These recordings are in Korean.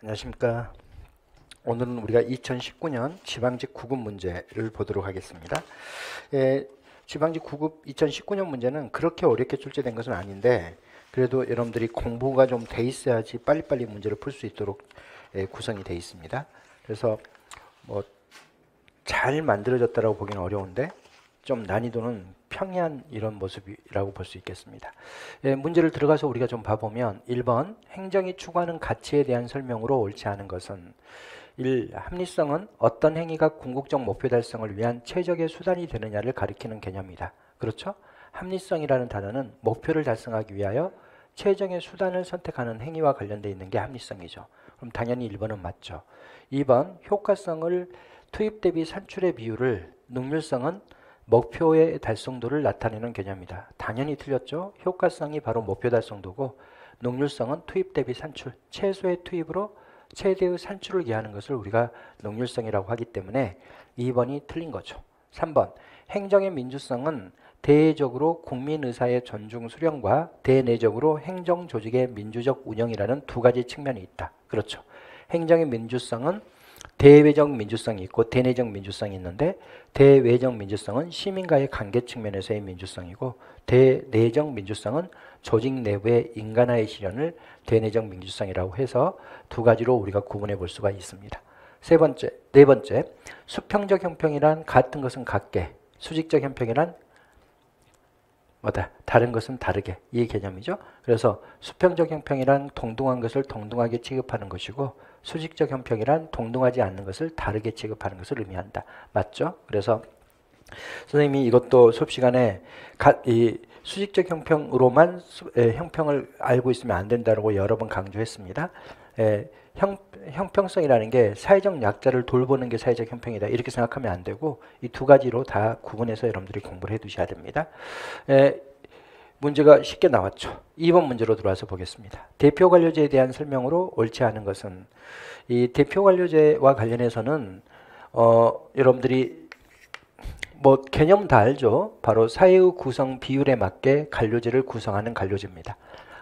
안녕하십니까. 오늘은 우리가 2019년 지방직 9급 문제를 보도록 하겠습니다. 지방직 9급 2019년 문제는 그렇게 어렵게 출제된 것은 아닌데 그래도 여러분들이 공부가 좀 돼 있어야지 빨리빨리 문제를 풀 수 있도록 구성이 되어 있습니다. 그래서 뭐 잘 만들어졌다고 보기는 어려운데 좀 난이도는 평이한 이런 모습이라고 볼 수 있겠습니다. 문제를 들어가서 우리가 좀 봐보면 1번 행정이 추구하는 가치에 대한 설명으로 옳지 않은 것은 1. 합리성은 어떤 행위가 궁극적 목표 달성을 위한 최적의 수단이 되느냐를 가리키는 개념이다. 그렇죠? 합리성이라는 단어는 목표를 달성하기 위하여 최적의 수단을 선택하는 행위와 관련되어 있는 게 합리성이죠. 그럼 당연히 1번은 맞죠. 2번 효과성을 투입 대비 산출의 비율을 능률성은 목표의 달성도를 나타내는 개념이다. 당연히 틀렸죠. 효과성이 바로 목표 달성도고 능률성은 투입 대비 산출, 최소의 투입으로 최대의 산출을 이해하는 것을 우리가 능률성이라고 하기 때문에 2번이 틀린 거죠. 3번 행정의 민주성은 대외적으로 국민의사의 존중 수령과 대내적으로 행정조직의 민주적 운영이라는 두 가지 측면이 있다. 그렇죠. 행정의 민주성은 대외적 민주성이 있고 대내적 민주성이 있는데 대외적 민주성은 시민과의 관계 측면에서의 민주성이고 대내적 민주성은 조직 내부의 인간화의 실현을 대내적 민주성이라고 해서 두 가지로 우리가 구분해 볼 수가 있습니다. 네 번째, 수평적 형평이란 같은 것은 같게, 수직적 형평이란 다른 것은 다르게, 이 개념이죠. 그래서 수평적 형평이란 동등한 것을 동등하게 취급하는 것이고 수직적 형평이란 동등하지 않는 것을 다르게 취급하는 것을 의미한다. 맞죠? 그래서 선생님이 이것도 수업 시간에 이 수직적 형평으로만 형평을 알고 있으면 안 된다고 여러 번 강조했습니다. 형평성이라는 게 사회적 약자를 돌보는 게 사회적 형평이다. 이렇게 생각하면 안 되고 이 두 가지로 다 구분해서 여러분들이 공부를 해 두셔야 됩니다. 문제가 쉽게 나왔죠. 2번 문제로 들어와서 보겠습니다. 대표 관료제에 대한 설명으로 옳지 않은 것은 이 대표 관료제와 관련해서는 여러분들이 뭐 개념 다 알죠. 바로 사회의 구성 비율에 맞게 관료제를 구성하는 관료제입니다.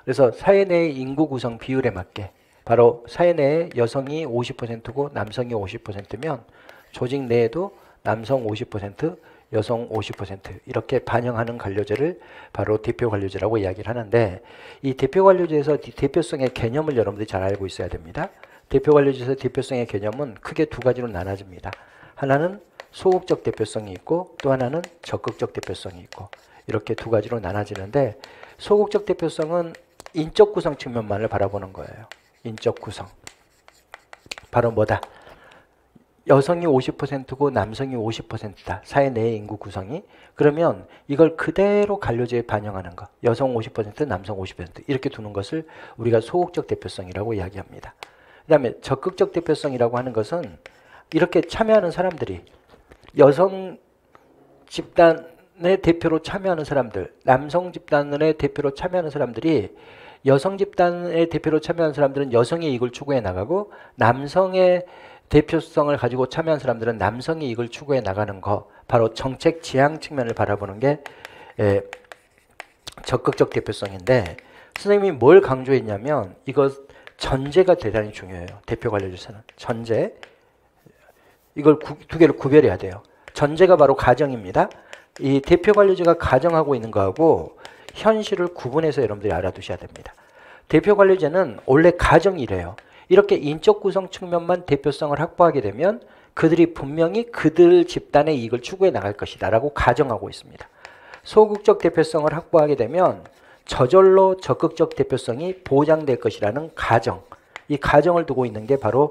그래서 사회 내의 인구 구성 비율에 맞게 바로 사회 내에 여성이 50%고 남성이 50%면 조직 내에도 남성 50%, 여성 50% 이렇게 반영하는 관료제를 바로 대표 관료제라고 이야기를 하는데 이 대표 관료제에서 대표성의 개념을 여러분들이 잘 알고 있어야 됩니다. 대표 관료제에서 대표성의 개념은 크게 두 가지로 나눠집니다. 하나는 소극적 대표성이 있고 또 하나는 적극적 대표성이 있고 이렇게 두 가지로 나눠지는데 소극적 대표성은 인적 구성 측면만을 바라보는 거예요. 인적 구성. 바로 뭐다? 여성이 50%고 남성이 50%다. 사회 내의 인구 구성이. 그러면 이걸 그대로 관료제에 반영하는 것. 여성 50%, 남성 50% 이렇게 두는 것을 우리가 소극적 대표성이라고 이야기합니다. 그 다음에 적극적 대표성이라고 하는 것은 이렇게 참여하는 사람들이 여성 집단의 대표로 참여하는 사람들, 남성 집단의 대표로 참여하는 사람들이 여성 집단의 대표로 참여하는 사람들은 여성의 이익을 추구해 나가고 남성의 대표성을 가지고 참여한 사람들은 남성의 이익을 추구해 나가는 거 바로 정책 지향 측면을 바라보는 게 적극적 대표성인데 선생님이 뭘 강조했냐면 이거 전제가 대단히 중요해요. 대표 관료제에서는 전제 이걸 두 개를 구별해야 돼요. 전제가 바로 가정입니다. 이 대표 관료제가 가정하고 있는 거하고 현실을 구분해서 여러분들이 알아두셔야 됩니다. 대표 관료제는 원래 가정이래요. 이렇게 인적 구성 측면만 대표성을 확보하게 되면 그들이 분명히 그들 집단의 이익을 추구해 나갈 것이다 라고 가정하고 있습니다. 소극적 대표성을 확보하게 되면 저절로 적극적 대표성이 보장될 것이라는 가정, 이 가정을 두고 있는 게 바로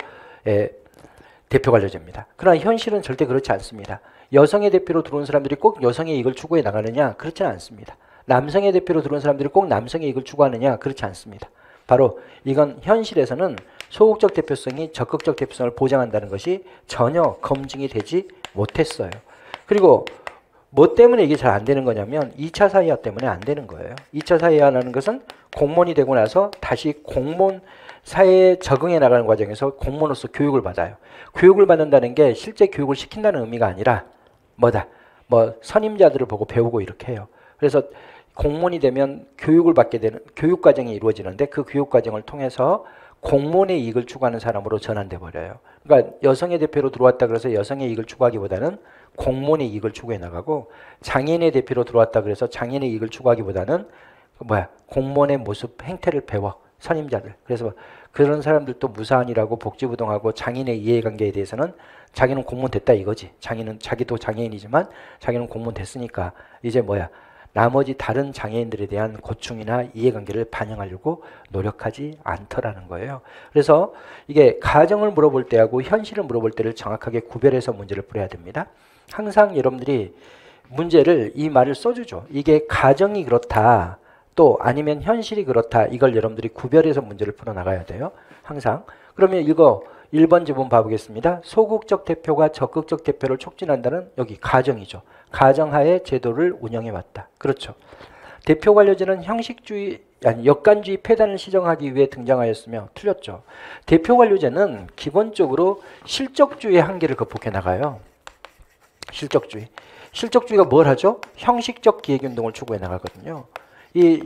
대표 관료제입니다. 그러나 현실은 절대 그렇지 않습니다. 여성의 대표로 들어온 사람들이 꼭 여성의 이익을 추구해 나가느냐? 그렇지는 않습니다. 남성의 대표로 들어온 사람들이 꼭 남성의 이익을 추구하느냐? 그렇지 않습니다. 바로 이건 현실에서는 소극적 대표성이 적극적 대표성을 보장한다는 것이 전혀 검증이 되지 못했어요. 그리고 뭐 때문에 이게 잘 안 되는 거냐면 2차 사회화 때문에 안 되는 거예요. 2차 사회화라는 것은 공무원이 되고 나서 다시 공무원 사회에 적응해 나가는 과정에서 공무원으로서 교육을 받아요. 교육을 받는다는 게 실제 교육을 시킨다는 의미가 아니라 뭐 선임자들을 보고 배우고 이렇게 해요. 그래서 공무원이 되면 교육을 받게 되는 교육 과정이 이루어지는데 그 교육 과정을 통해서 공무원의 이익을 추구하는 사람으로 전환돼 버려요. 그러니까 여성의 대표로 들어왔다 그래서 여성의 이익을 추구하기보다는 공무원의 이익을 추구해 나가고, 장애인의 대표로 들어왔다 그래서 장애인의 이익을 추구하기보다는 공무원의 모습 행태를 배워, 선임자들. 그래서 그런 사람들도 무사한이라고 복지부동하고 장애인의 이해관계에 대해서는 자기는 공무원 됐다 이거지. 자기도 장애인이지만 자기는 공무원 됐으니까 이제 나머지 다른 장애인들에 대한 고충이나 이해관계를 반영하려고 노력하지 않더라는 거예요. 그래서 이게 가정을 물어볼 때하고 현실을 물어볼 때를 정확하게 구별해서 문제를 풀어야 됩니다. 항상 여러분들이 문제를 이 말을 써주죠. 이게 가정이 그렇다, 또 아니면 현실이 그렇다, 이걸 여러분들이 구별해서 문제를 풀어나가야 돼요. 항상. 그러면 이거 1번 지문 봐보겠습니다. 소극적 대표가 적극적 대표를 촉진한다는 여기 가정이죠. 가정하에 제도를 운영해 왔다. 그렇죠. 대표 관료제는 형식주의, 아니 역관주의 폐단을 시정하기 위해 등장하였으며 틀렸죠. 대표 관료제는 기본적으로 실적주의의 한계를 극복해 나가요. 실적주의. 실적주의가 뭘 하죠? 형식적 기획운동을 추구해 나가거든요. 이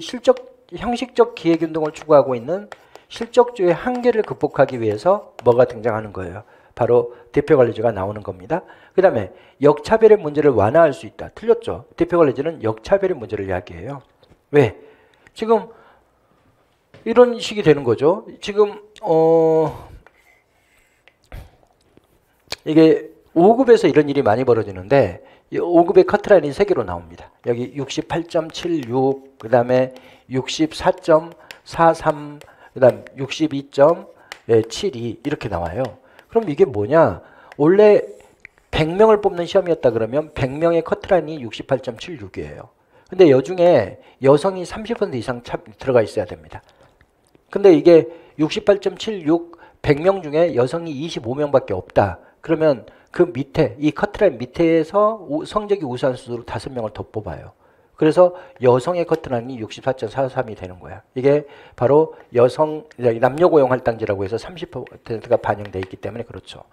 형식적 기획운동을 추구하고 있는 실적주의 한계를 극복하기 위해서 뭐가 등장하는 거예요? 바로 대표관리제가 나오는 겁니다. 그 다음에 역차별의 문제를 완화할 수 있다. 틀렸죠. 대표관리제는 역차별의 문제를 이야기해요. 왜? 지금 이런 식이 되는 거죠. 지금 이게 5급에서 이런 일이 많이 벌어지는데, 5급의 커트라인이 3개로 나옵니다. 여기 68.76, 그 다음에 64.43, 그 다음 62.72 이렇게 나와요. 그럼 이게 뭐냐? 원래 100명을 뽑는 시험이었다 그러면 100명의 커트라인이 68.76이에요. 근데 여중에 여성이 30% 이상 들어가 있어야 됩니다. 근데 이게 68.76, 100명 중에 여성이 25명밖에 없다. 그러면 그 밑에, 이 커트라인 밑에서 성적이 우수한 수로 5명을 더 뽑아요. 그래서 여성의 커트라인이 64.43이 되는 거야. 이게 바로 남녀 고용 할당제라고 해서 30%가 반영되어 있기 때문에 그렇죠.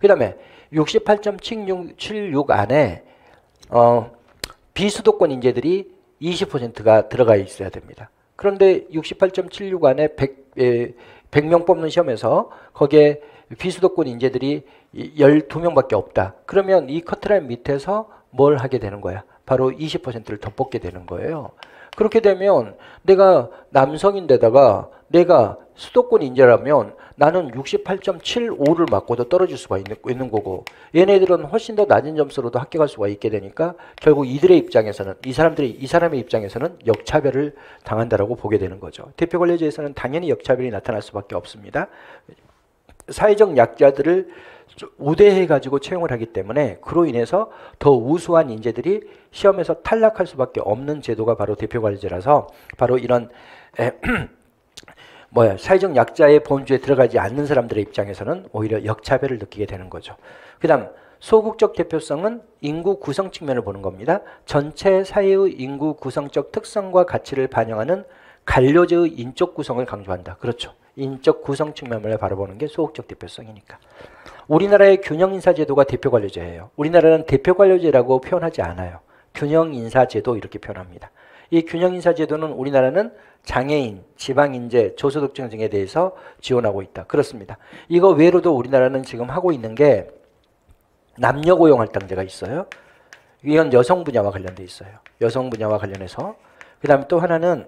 그 다음에 68.76 안에 비수도권 인재들이 20%가 들어가 있어야 됩니다. 그런데 68.76 안에 100명 뽑는 시험에서 거기에 비수도권 인재들이 12명밖에 없다. 그러면 이 커트라인 밑에서 뭘 하게 되는 거야? 바로 20%를 더 뽑게 되는 거예요. 그렇게 되면 내가 남성인데다가 내가 수도권 인재라면 나는 68.75를 맞고도 떨어질 수가 있는 거고, 얘네들은 훨씬 더 낮은 점수로도 합격할 수가 있게 되니까 결국 이들의 입장에서는, 이 사람의 입장에서는 역차별을 당한다라고 보게 되는 거죠. 대표관리제에서는 당연히 역차별이 나타날 수밖에 없습니다. 사회적 약자들을 우대해 가지고 채용을 하기 때문에 그로 인해서 더 우수한 인재들이 시험에서 탈락할 수밖에 없는 제도가 바로 대표관리제라서, 바로 이런 사회적 약자의 범주에 들어가지 않는 사람들의 입장에서는 오히려 역차별을 느끼게 되는 거죠. 그 다음 소극적 대표성은 인구 구성 측면을 보는 겁니다. 전체 사회의 인구 구성적 특성과 가치를 반영하는 관료제의 인적 구성을 강조한다. 그렇죠. 인적 구성 측면을 바라보는 게 소극적 대표성이니까. 우리나라의 균형인사제도가 대표관료제예요. 우리나라는 대표관료제라고 표현하지 않아요. 균형인사제도 이렇게 표현합니다. 이 균형인사제도는 우리나라는 장애인, 지방인재, 저소득층 등에 대해서 지원하고 있다. 그렇습니다. 이거 외로도 우리나라는 지금 하고 있는 게 남녀고용할당제가 있어요. 이건 여성 분야와 관련돼 있어요. 여성 분야와 관련해서. 그 다음에 또 하나는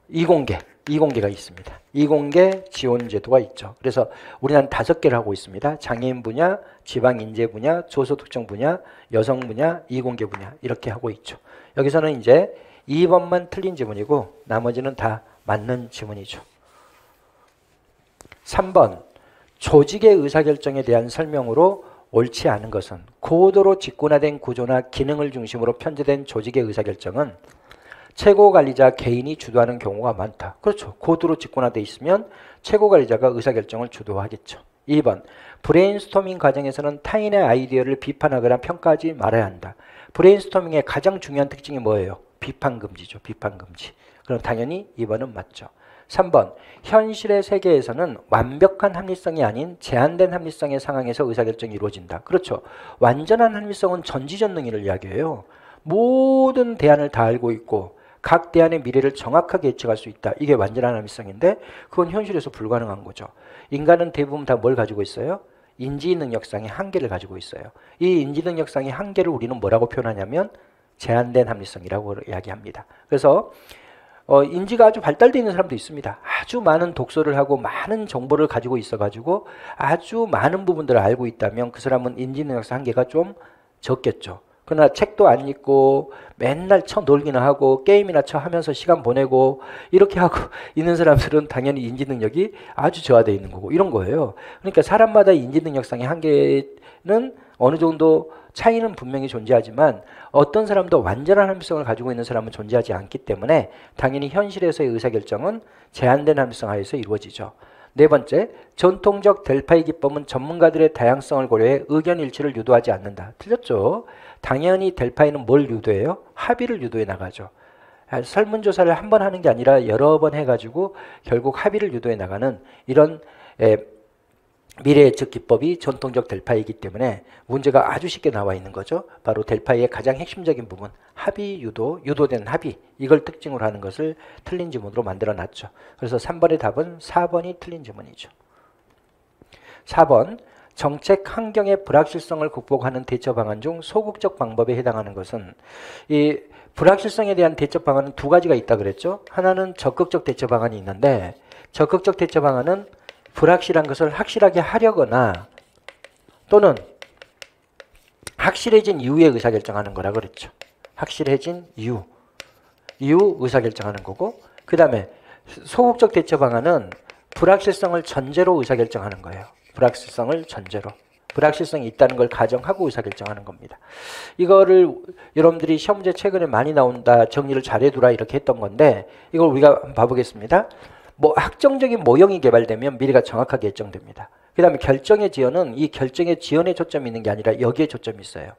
이공계가 있습니다. 이공계 지원 제도가 있죠. 그래서 우리나라는 5개를 하고 있습니다. 장애인 분야, 지방인재 분야, 저소득층 분야, 여성 분야, 이공계 분야 이렇게 하고 있죠. 여기서는 이제 2번만 틀린 지문이고 나머지는 다 맞는 지문이죠. 3번 조직의 의사결정에 대한 설명으로 옳지 않은 것은 고도로 직군화된 구조나 기능을 중심으로 편제된 조직의 의사결정은 최고관리자 개인이 주도하는 경우가 많다. 그렇죠. 고도로 직군화되어 있으면 최고관리자가 의사결정을 주도하겠죠. 2번 브레인스토밍 과정에서는 타인의 아이디어를 비판하거나 평가하지 말아야 한다. 브레인스토밍의 가장 중요한 특징이 뭐예요? 비판금지죠. 비판금지. 그럼 당연히 2번은 맞죠. 3번 현실의 세계에서는 완벽한 합리성이 아닌 제한된 합리성의 상황에서 의사결정이 이루어진다. 그렇죠. 완전한 합리성은 전지전능이를 이야기해요. 모든 대안을 다 알고 있고 각 대안의 미래를 정확하게 예측할 수 있다. 이게 완전한 합리성인데 그건 현실에서 불가능한 거죠. 인간은 대부분 다 뭘 가지고 있어요? 인지 능력상의 한계를 가지고 있어요. 이 인지 능력상의 한계를 우리는 뭐라고 표현하냐면 제한된 합리성이라고 이야기합니다. 그래서 인지가 아주 발달되어 있는 사람도 있습니다. 아주 많은 독서를 하고 많은 정보를 가지고 있어가지고 아주 많은 부분들을 알고 있다면 그 사람은 인지 능력상 한계가 좀 적겠죠. 그러나 책도 안 읽고 맨날 놀기나 하고 게임이나 하면서 시간 보내고 이렇게 하고 있는 사람들은 당연히 인지 능력이 아주 저하되어 있는 거고 이런 거예요. 그러니까 사람마다 인지 능력상의 한계는 어느 정도 차이는 분명히 존재하지만 어떤 사람도 완전한 합리성을 가지고 있는 사람은 존재하지 않기 때문에 당연히 현실에서의 의사결정은 제한된 합리성 하에서 이루어지죠. 네 번째, 전통적 델파이 기법은 전문가들의 다양성을 고려해 의견 일치를 유도하지 않는다. 틀렸죠? 당연히 델파이는 뭘 유도해요? 합의를 유도해 나가죠. 설문조사를 한 번 하는 게 아니라 여러 번 해가지고 결국 합의를 유도해 나가는 이런 미래 예측 기법이 전통적 델파이이기 때문에 문제가 아주 쉽게 나와 있는 거죠. 바로 델파이의 가장 핵심적인 부분, 합의 유도, 유도된 합의, 이걸 특징으로 하는 것을 틀린 지문으로 만들어 놨죠. 그래서 3번의 답은 4번이 틀린 지문이죠. 4번, 정책 환경의 불확실성을 극복하는 대처 방안 중 소극적 방법에 해당하는 것은, 이 불확실성에 대한 대처 방안은 두 가지가 있다 그랬죠. 하나는 적극적 대처 방안이 있는데, 적극적 대처 방안은 불확실한 것을 확실하게 하려거나 또는 확실해진 이후에 의사결정하는 거라 그랬죠. 확실해진 이후 의사결정하는 거고, 그 다음에 소극적 대처 방안은 불확실성을 전제로 의사결정하는 거예요. 불확실성을 전제로. 불확실성이 있다는 걸 가정하고 의사결정하는 겁니다. 이거를 여러분들이 시험 문제 최근에 많이 나온다, 정리를 잘해두라 이렇게 했던 건데 이걸 우리가 한번 봐보겠습니다. 확정적인 모형이 개발되면 미래가 정확하게 예정됩니다. 그 다음에 결정의 지연은 이 결정의 지연에 초점이 있는 게 아니라 여기에 초점이 있어요.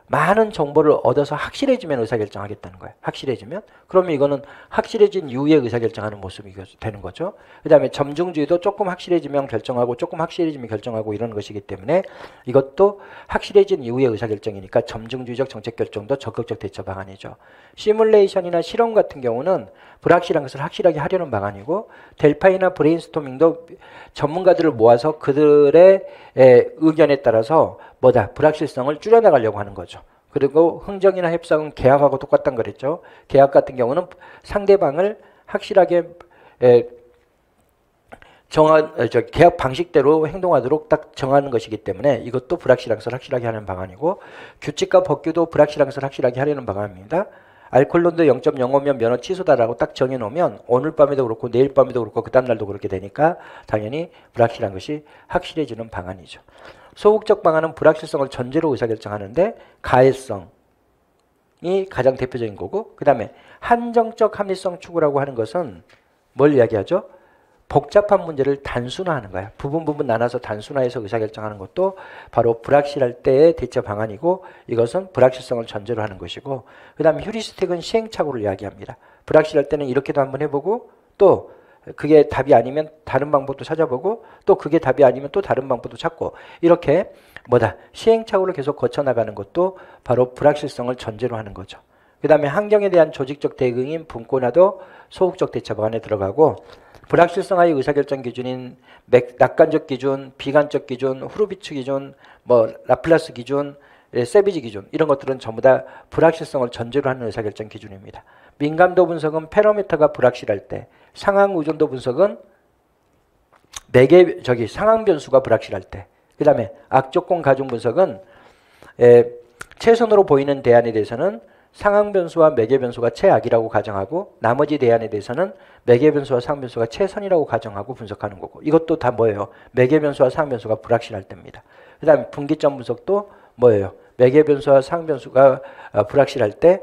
많은 정보를 얻어서 확실해지면 의사결정하겠다는 거예요. 확실해지면? 그러면 이거는 확실해진 이후에 의사결정하는 모습이 되는 거죠. 그 다음에 점중주의도 조금 확실해지면 결정하고 조금 확실해지면 결정하고 이런 것이기 때문에 이것도 확실해진 이후에 의사결정이니까 점중주의적 정책결정도 적극적 대처 방안이죠. 시뮬레이션이나 실험 같은 경우는 불확실한 것을 확실하게 하려는 방안이고, 델파이나 브레인스토밍도 전문가들을 모아서 그들의 의견에 따라서 불확실성을 줄여나가려고 하는 거죠. 그리고 흥정이나 협상은 계약하고 똑같다는 거랬죠. 계약 같은 경우는 상대방을 확실하게 계약 방식대로 행동하도록 딱 정하는 것이기 때문에 이것도 불확실한 것을 확실하게 하는 방안이고, 규칙과 법규도 불확실한 것을 확실하게 하려는 방안입니다. 알코올농도 0.05면 면허 취소다라고 딱 정해놓으면 오늘 밤에도 그렇고 내일 밤에도 그렇고 그 다음날도 그렇게 되니까 당연히 불확실한 것이 확실해지는 방안이죠. 소극적 방안은 불확실성을 전제로 의사결정하는데 가해성이 가장 대표적인 거고, 그 다음에 한정적 합리성 추구라고 하는 것은 뭘 이야기하죠? 복잡한 문제를 단순화하는 거야. 부분 나눠서 단순화해서 의사결정하는 것도 바로 불확실할 때의 대처 방안이고, 이것은 불확실성을 전제로 하는 것이고, 그 다음에 휴리스틱은 시행착오를 이야기합니다. 불확실할 때는 이렇게도 한번 해보고, 또 그게 답이 아니면 다른 방법도 찾아보고, 또 그게 답이 아니면 또 다른 방법도 찾고, 이렇게 시행착오를 계속 거쳐나가는 것도 바로 불확실성을 전제로 하는 거죠. 그 다음에 환경에 대한 조직적 대응인 분권화도 소극적 대처 방안에 들어가고, 불확실성하의 의사결정 기준인 낙관적 기준, 비관적 기준, 후르비츠 기준, 라플라스 기준, 세비지 기준, 이런 것들은 전부 다 불확실성을 전제로 하는 의사결정 기준입니다. 민감도 분석은 패러미터가 불확실할 때, 상황 의존도 분석은 상황 변수가 불확실할 때, 그 다음에 악조건 가중 분석은 최선으로 보이는 대안에 대해서는 상황 변수와 매개 변수가 최악이라고 가정하고, 나머지 대안에 대해서는 매개 변수와 상황 변수가 최선이라고 가정하고 분석하는 거고, 이것도 다 매개 변수와 상황 변수가 불확실할 때입니다. 그 다음에 분기점 분석도 매개 변수와 상황 변수가 불확실할 때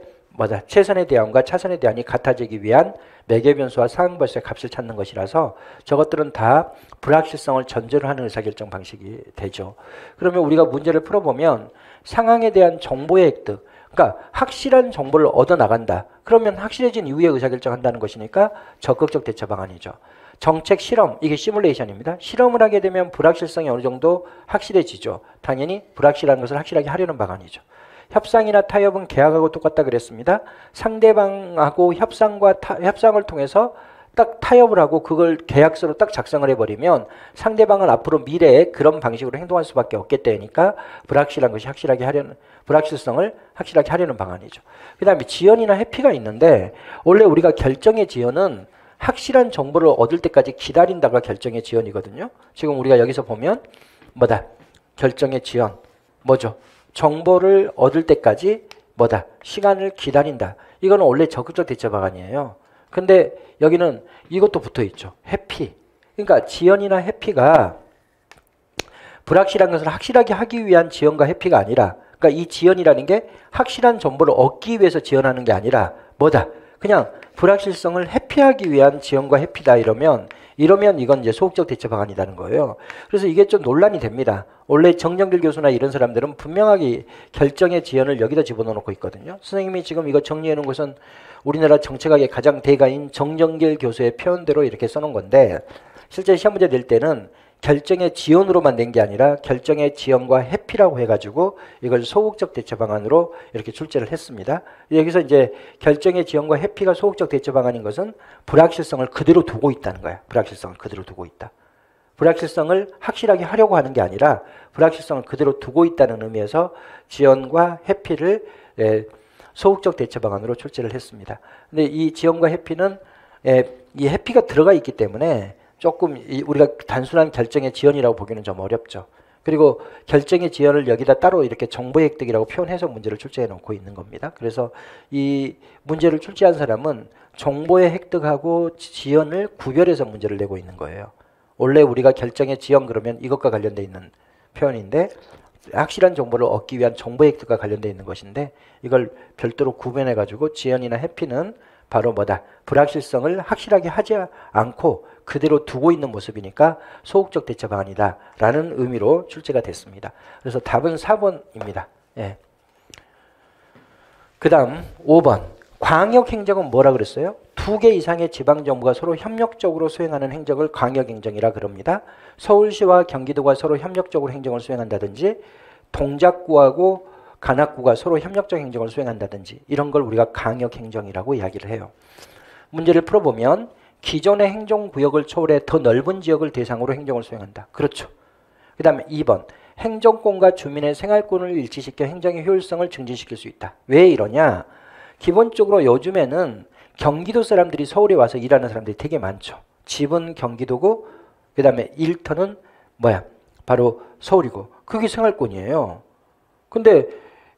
최선의 대안과 차선의 대안이 같아지기 위한 매개 변수와 상황 변수의 값을 찾는 것이라서 저것들은 다 불확실성을 전제로 하는 의사결정 방식이 되죠. 그러면 우리가 문제를 풀어보면 상황에 대한 정보의 획득, 그러니까 확실한 정보를 얻어나간다. 그러면 확실해진 이후에 의사결정한다는 것이니까 적극적 대처 방안이죠. 정책 실험, 이게 시뮬레이션입니다. 실험을 하게 되면 불확실성이 어느 정도 확실해지죠. 당연히 불확실한 것을 확실하게 하려는 방안이죠. 협상이나 타협은 계약하고 똑같다 그랬습니다. 상대방하고 협상을 통해서 딱 타협을 하고 그걸 계약서로 딱 작성을 해버리면 상대방은 앞으로 미래에 그런 방식으로 행동할 수밖에 없기 때문이니까 불확실성을 확실하게 하려는 방안이죠. 그 다음에 지연이나 회피가 있는데 원래 우리가 결정의 지연은 확실한 정보를 얻을 때까지 기다린다가 결정의 지연이거든요. 지금 우리가 여기서 보면 뭐다? 결정의 지연. 뭐죠? 정보를 얻을 때까지 뭐다? 시간을 기다린다. 이거는 원래 적극적 대처 방안이에요. 근데 여기는 이것도 붙어 있죠. 회피. 그러니까 지연이나 회피가 불확실한 것을 확실하게 하기 위한 지연과 회피가 아니라, 그러니까 이 지연이라는 게 확실한 정보를 얻기 위해서 지연하는 게 아니라 뭐다? 그냥 불확실성을 회피하기 위한 지연과 회피다 이러면 이건 이제 소극적 대처 방안이라는 거예요. 그래서 이게 좀 논란이 됩니다. 원래 정정길 교수나 이런 사람들은 분명하게 결정의 지연을 여기다 집어넣고 있거든요. 선생님이 지금 이거 정리해 놓은 것은 우리나라 정책학의 가장 대가인 정정길 교수의 표현대로 이렇게 써놓은 건데 실제 시험 문제 낼 때는 결정의 지연으로만 낸 게 아니라 결정의 지연과 회피라고 해가지고 이걸 소극적 대처 방안으로 이렇게 출제를 했습니다. 여기서 이제 결정의 지연과 회피가 소극적 대처 방안인 것은 불확실성을 그대로 두고 있다는 거야. 불확실성을 그대로 두고 있다. 불확실성을 확실하게 하려고 하는 게 아니라 불확실성을 그대로 두고 있다는 의미에서 지연과 회피를 소극적 대처 방안으로 출제를 했습니다. 근데 이 지연과 회피는 이 회피가 들어가 있기 때문에 조금 우리가 단순한 결정의 지연이라고 보기는 좀 어렵죠. 그리고 결정의 지연을 여기다 따로 이렇게 정보의 획득이라고 표현해서 문제를 출제해 놓고 있는 겁니다. 그래서 이 문제를 출제한 사람은 정보의 획득하고 지연을 구별해서 문제를 내고 있는 거예요. 원래 우리가 결정의 지연 그러면 이것과 관련되어 있는 표현인데 확실한 정보를 얻기 위한 정보의 획득과 관련되어 있는 것인데 이걸 별도로 구분해 가지고 지연이나 회피는 바로 뭐다? 불확실성을 확실하게 하지 않고 그대로 두고 있는 모습이니까 소극적 대처 방안이다 라는 의미로 출제가 됐습니다. 그래서 답은 4번입니다. 예. 그 다음 5번 광역행정은 뭐라 그랬어요? 2개 이상의 지방정부가 서로 협력적으로 수행하는 행정을 광역행정이라 그럽니다. 서울시와 경기도가 서로 협력적으로 행정을 수행한다든지 동작구하고 관악구가 서로 협력적 행정을 수행한다든지 이런 걸 우리가 광역행정이라고 이야기를 해요. 문제를 풀어보면 기존의 행정구역을 초월해 더 넓은 지역을 대상으로 행정을 수행한다. 그렇죠. 그 다음에 2번 행정권과 주민의 생활권을 일치시켜 행정의 효율성을 증진시킬 수 있다. 왜 이러냐? 기본적으로 요즘에는 경기도 사람들이 서울에 와서 일하는 사람들이 되게 많죠. 집은 경기도고 그 다음에 일터는 뭐야? 바로 서울이고 그게 생활권이에요. 근데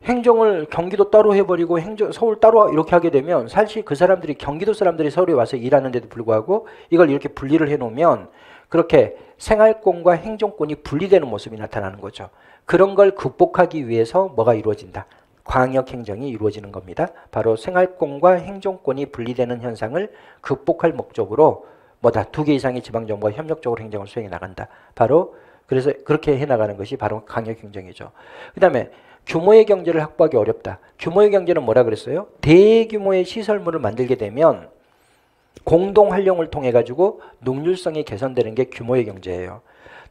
행정을 경기도 따로 해버리고 서울 따로 이렇게 하게 되면 사실 그 사람들이 경기도 사람들이 서울에 와서 일하는데도 불구하고 이걸 이렇게 분리를 해놓으면 그렇게 생활권과 행정권이 분리되는 모습이 나타나는 거죠. 그런 걸 극복하기 위해서 뭐가 이루어진다? 광역행정이 이루어지는 겁니다. 바로 생활권과 행정권이 분리되는 현상을 극복할 목적으로 뭐다? 2개 이상의 지방정부가 협력적으로 행정을 수행해 나간다. 바로 그래서 그렇게 해나가는 것이 바로 광역행정이죠. 그 다음에 규모의 경제를 확보하기 어렵다. 규모의 경제는 뭐라 그랬어요? 대규모의 시설물을 만들게 되면 공동 활용을 통해 가지고 능률성이 개선되는 게 규모의 경제예요.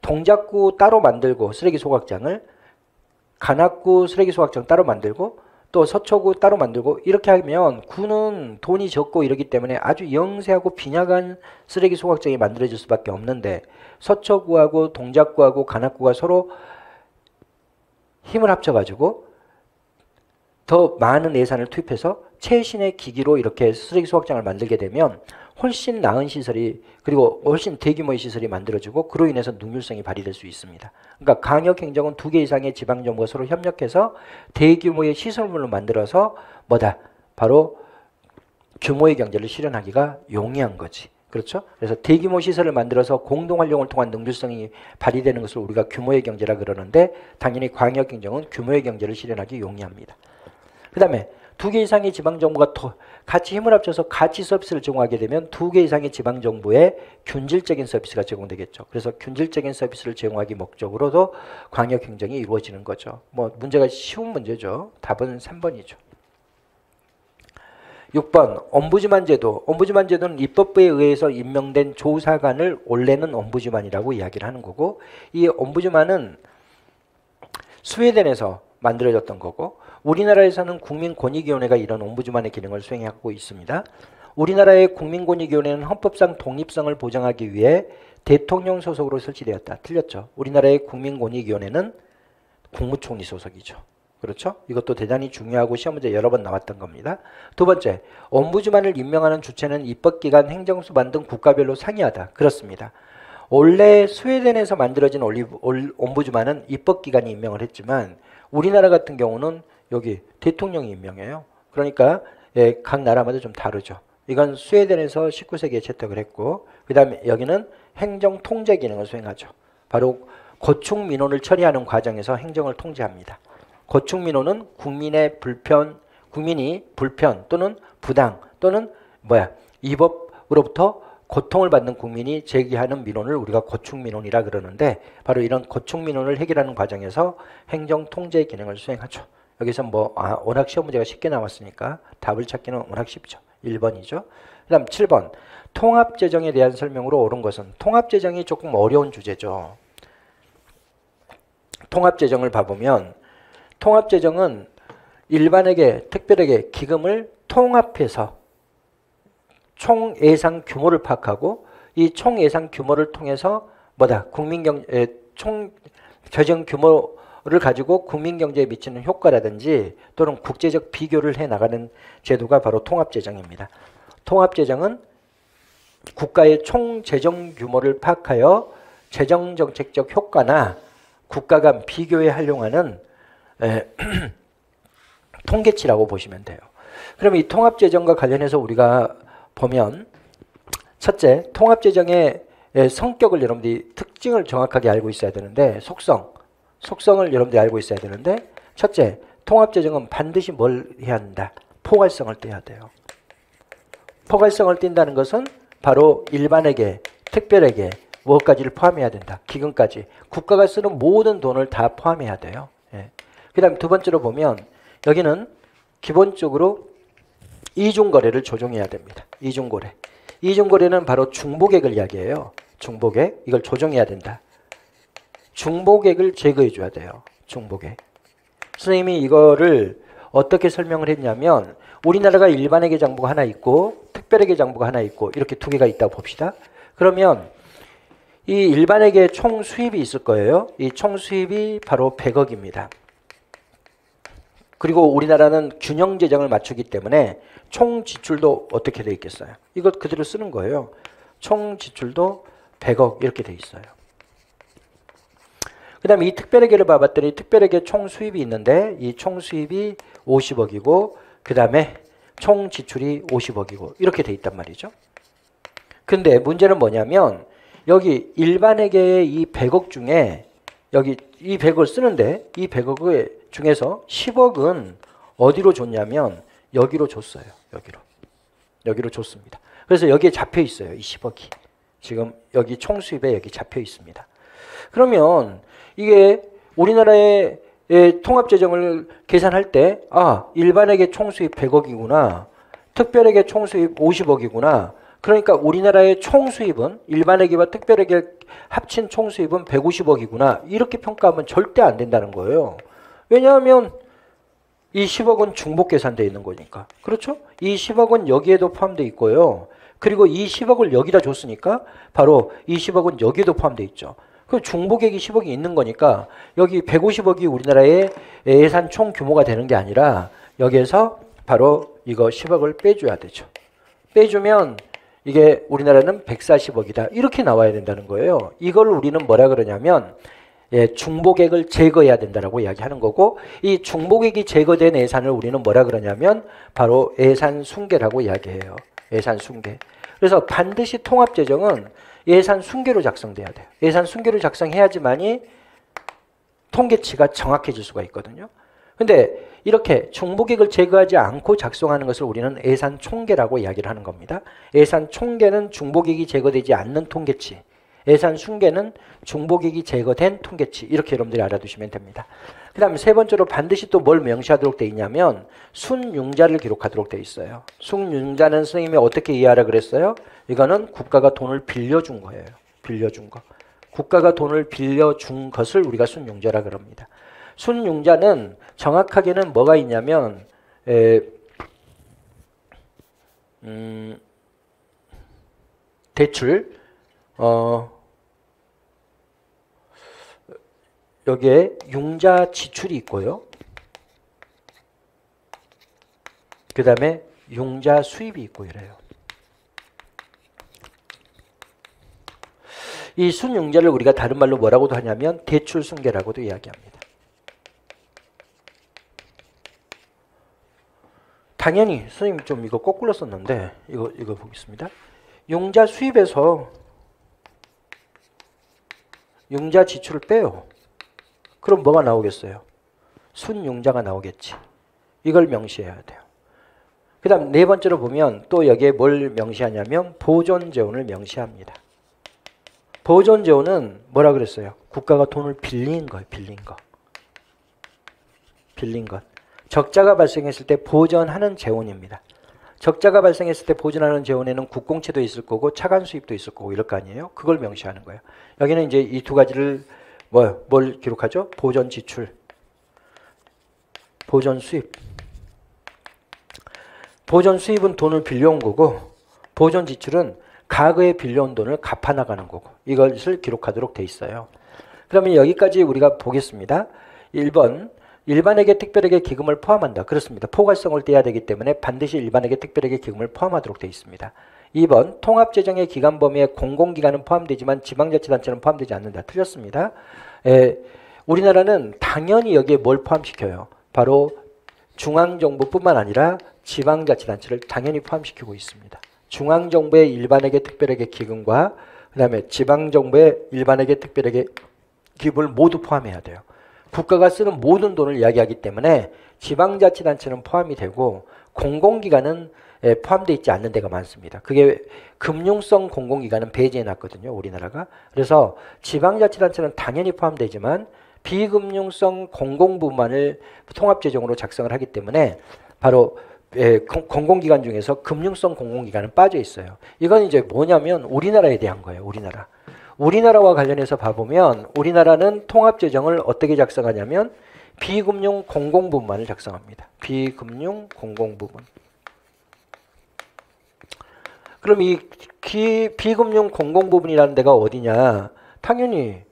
동작구 따로 만들고 쓰레기 소각장을 관악구 쓰레기 소각장 따로 만들고 또 서초구 따로 만들고 이렇게 하면 구는 돈이 적고 이러기 때문에 아주 영세하고 빈약한 쓰레기 소각장이 만들어질 수밖에 없는데 서초구하고 동작구하고 관악구가 서로 힘을 합쳐가지고 더 많은 예산을 투입해서 최신의 기기로 이렇게 쓰레기 소각장을 만들게 되면 훨씬 나은 시설이 그리고 훨씬 대규모의 시설이 만들어지고 그로 인해서 능률성이 발휘될 수 있습니다. 그러니까 광역행정은 2개 이상의 지방정부가 서로 협력해서 대규모의 시설물을 만들어서 뭐다? 바로 규모의 경제를 실현하기가 용이한 거지. 그렇죠? 그래서 대규모 시설을 만들어서 공동활용을 통한 능률성이 발휘되는 것을 우리가 규모의 경제라 그러는데 당연히 광역행정은 규모의 경제를 실현하기 용이합니다. 그 다음에 2개 이상의 지방정부가 같이 힘을 합쳐서 같이 서비스를 제공하게 되면 2개 이상의 지방정부에 균질적인 서비스가 제공되겠죠. 그래서 균질적인 서비스를 제공하기 목적으로도 광역행정이 이루어지는 거죠. 뭐 문제가 쉬운 문제죠. 답은 3번이죠. 6번 옴부즈만 제도. 옴부즈만 제도는 입법부에 의해서 임명된 조사관을 원래는 옴부즈만이라고 이야기를 하는 거고 이 옴부즈만은 스웨덴에서 만들어졌던 거고, 우리나라에서는 국민권익위원회가 이런 옴부즈만의 기능을 수행하고 있습니다. 우리나라의 국민권익위원회는 헌법상 독립성을 보장하기 위해 대통령 소속으로 설치되었다. 틀렸죠. 우리나라의 국민권익위원회는 국무총리 소속이죠. 그렇죠? 이것도 대단히 중요하고 시험 문제 여러 번 나왔던 겁니다. 두 번째, 옴부즈만을 임명하는 주체는 입법기관, 행정수반 등 국가별로 상이하다. 그렇습니다. 원래 스웨덴에서 만들어진 옴부즈만은 입법기관이 임명을 했지만 우리나라 같은 경우는 여기 대통령이 임명해요. 그러니까 각 나라마다 좀 다르죠. 이건 스웨덴에서 19세기에 채택을 했고, 그 다음에 여기는 행정 통제 기능을 수행하죠. 바로 거축 민원을 처리하는 과정에서 행정을 통제합니다. 거축 민원은 국민이 불편 또는 부당 또는 이 법으로부터 고통을 받는 국민이 제기하는 민원을 우리가 거축 민원이라 그러는데, 바로 이런 거축 민원을 해결하는 과정에서 행정 통제 기능을 수행하죠. 여기서 워낙 시험 문제가 쉽게 나왔으니까 답을 찾기는 워낙 쉽죠. 1번이죠. 그 다음 7번. 통합재정에 대한 설명으로 옳은 것은, 통합재정이 조금 어려운 주제죠. 통합재정을 봐보면 통합재정은 일반에게 특별하게 기금을 통합해서 총 예산 규모를 파악하고, 이 총 예산 규모를 통해서 총 재정 규모를 가지고 국민 경제에 미치는 효과라든지 또는 국제적 비교를 해 나가는 제도가 바로 통합재정입니다. 통합재정은 국가의 총 재정 규모를 파악하여 재정 정책적 효과나 국가 간 비교에 활용하는 통계치라고 보시면 돼요. 그럼 이 통합재정과 관련해서 우리가 보면, 첫째, 통합재정의 성격을 여러분들이 특징을 정확하게 알고 있어야 되는데, 속성을 여러분들이 알고 있어야 되는데, 첫째, 통합재정은 반드시 뭘 해야 한다? 포괄성을 떼야 돼요. 포괄성을 띈다는 것은 바로 일반에게, 특별에게 무엇까지를 포함해야 된다. 기금까지. 국가가 쓰는 모든 돈을 다 포함해야 돼요. 그 다음에 두 번째로 보면 여기는 기본적으로 이중거래를 조정해야 됩니다. 이중거래. 이중거래는 바로 중복액을 이야기해요. 중복액. 이걸 조정해야 된다. 중복액을 제거해 줘야 돼요. 중복액. 선생님이 이거를 어떻게 설명을 했냐면, 우리나라가 일반회계 장부가 하나 있고 특별회계 장부가 하나 있고 이렇게 두 개가 있다고 봅시다. 그러면 이 일반회계 총 수입이 있을 거예요. 이 총 수입이 바로 100억입니다. 그리고 우리나라는 균형 재정을 맞추기 때문에 총 지출도 어떻게 돼 있겠어요? 이것 그대로 쓰는 거예요. 총 지출도 100억 이렇게 돼 있어요. 그 다음에 이 특별회계를 봐봤더니 특별회계 총 수입이 있는데 이 총 수입이 50억이고 그 다음에 총 지출이 50억이고 이렇게 돼 있단 말이죠. 근데 문제는 뭐냐면 여기 일반회계의 이 100억 중에 여기 이 100억을 쓰는데 이 100억 중에서 10억은 어디로 줬냐면 여기로 줬어요. 여기로 줬습니다. 그래서 여기에 잡혀 있어요. 이 10억이. 지금 여기 총 수입에 여기 잡혀 있습니다. 그러면 이게 우리나라의 통합재정을 계산할 때 일반에게 총수입 100억이구나. 특별에게 총수입 50억이구나. 그러니까 우리나라의 총수입은 일반회계와 특별회계 합친 총수입은 150억이구나. 이렇게 평가하면 절대 안 된다는 거예요. 왜냐하면 이 10억은 중복 계산되어 있는 거니까. 그렇죠? 이 10억은 여기에도 포함되어 있고요. 그리고 이 10억을 여기다 줬으니까 바로 이 10억은 여기에도 포함되어 있죠. 그 중복액이 10억이 있는 거니까 여기 150억이 우리나라의 예산 총 규모가 되는 게 아니라 여기에서 바로 이거 10억을 빼줘야 되죠. 빼주면 이게 우리나라는 140억이다. 이렇게 나와야 된다는 거예요. 이걸 우리는 뭐라 그러냐면 중복액을 제거해야 된다라고 이야기하는 거고, 이 중복액이 제거된 예산을 우리는 뭐라 그러냐면 바로 예산 순계라고 이야기해요. 예산 순계. 그래서 반드시 통합재정은 예산 순계로 작성돼야 돼요. 예산 순계로 작성해야지만이 통계치가 정확해질 수가 있거든요. 근데 이렇게 중복액을 제거하지 않고 작성하는 것을 우리는 예산 총계라고 이야기를 하는 겁니다. 예산 총계는 중복액이 제거되지 않는 통계치, 예산 순계는 중복액이 제거된 통계치, 이렇게 여러분들이 알아두시면 됩니다. 그 다음에 세 번째로 반드시 또 뭘 명시하도록 돼 있냐면 순융자를 기록하도록 돼 있어요. 순융자는 선생님이 어떻게 이해하라 그랬어요? 이거는 국가가 돈을 빌려준 거예요. 빌려준 거. 국가가 돈을 빌려준 것을 우리가 순융자라 그럽니다. 순융자는 정확하게는 뭐가 있냐면 대출 여기에 융자 지출이 있고요. 그 다음에 융자 수입이 있고 이래요. 이 순융자를 우리가 다른 말로 뭐라고도 하냐면 대출순계라고도 이야기합니다. 당연히 선생님 좀 이거 거꾸로 썼는데 이거 보겠습니다. 융자 수입에서 융자 지출을 빼요. 그럼 뭐가 나오겠어요? 순융자가 나오겠지. 이걸 명시해야 돼요. 그 다음 네 번째로 보면 또 여기에 뭘 명시하냐면 보존재원을 명시합니다. 보존재원은 뭐라 그랬어요? 국가가 돈을 빌린 거예요. 빌린 것. 적자가 발생했을 때 보전하는 재원입니다. 적자가 발생했을 때 보존하는 재원에는 국공채도 있을 거고 차관 수입도 있을 거고 이럴 거 아니에요? 그걸 명시하는 거예요. 여기는 이제 이 두 가지를 뭘 기록하죠? 보존 지출, 보존 수입. 보존 수입은 돈을 빌려온 거고 보존 지출은 과거에 빌려온 돈을 갚아나가는 거고 이것을 기록하도록 돼 있어요. 그러면 여기까지 우리가 보겠습니다. 1번 일반에게 특별에게 기금을 포함한다. 그렇습니다. 포괄성을 떼야 되기 때문에 반드시 일반에게 특별에게 기금을 포함하도록 돼 있습니다. 2번 통합재정의 기간 범위에 공공기관은 포함되지만 지방자치단체는 포함되지 않는다. 틀렸습니다. 우리나라는 당연히 여기에 뭘 포함시켜요? 바로 중앙정부뿐만 아니라 지방자치단체를 당연히 포함시키고 있습니다. 중앙정부의 일반에게 특별에게 기금과 그 다음에 지방정부의 일반에게 특별에게 기금을 모두 포함해야 돼요. 국가가 쓰는 모든 돈을 이야기하기 때문에 지방자치단체는 포함이 되고 공공기관은 포함되어 있지 않는 데가 많습니다. 그게 금융성 공공기관은 배제해놨거든요. 우리나라가. 그래서 지방자치단체는 당연히 포함되지만 비금융성 공공부만을 통합재정으로 작성을 하기 때문에 바로 공공기관 중에서 금융성 공공기관은 빠져 있어요. 이건 이제 뭐냐면 우리나라에 대한 거예요. 우리나라와 관련해서 봐보면 우리나라는 통합재정을 어떻게 작성하냐면 비금융 공공부문만을 작성합니다. 비금융 공공부문. 그럼 이 비금융 공공부문이라는 데가 어디냐? 당연히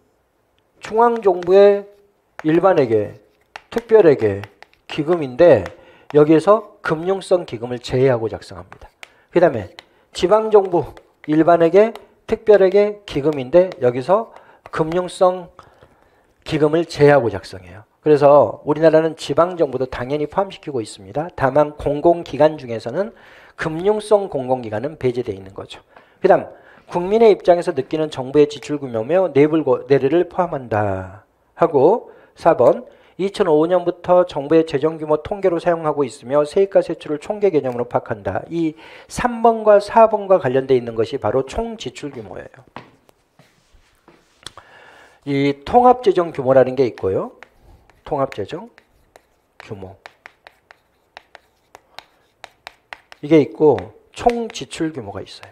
중앙정부의 일반에게 특별에게 기금인데 여기에서 금융성 기금을 제외하고 작성합니다. 그 다음에 지방정부 일반에게 특별에게 기금인데 여기서 금융성 기금을 제외하고 작성해요. 그래서 우리나라는 지방정부도 당연히 포함시키고 있습니다. 다만 공공기관 중에서는 금융성 공공기관은 배제되어 있는 거죠. 그 다음 국민의 입장에서 느끼는 정부의 지출 규모며 내를 포함한다 하고 4번 2005년부터 정부의 재정 규모 통계로 사용하고 있으며 세입과 세출을 총계 개념으로 파악한다. 이 3번과 4번과 관련되어 있는 것이 바로 총 지출 규모예요. 이 통합재정 규모라는 게 있고요. 통합재정 규모. 이게 있고 총 지출 규모가 있어요.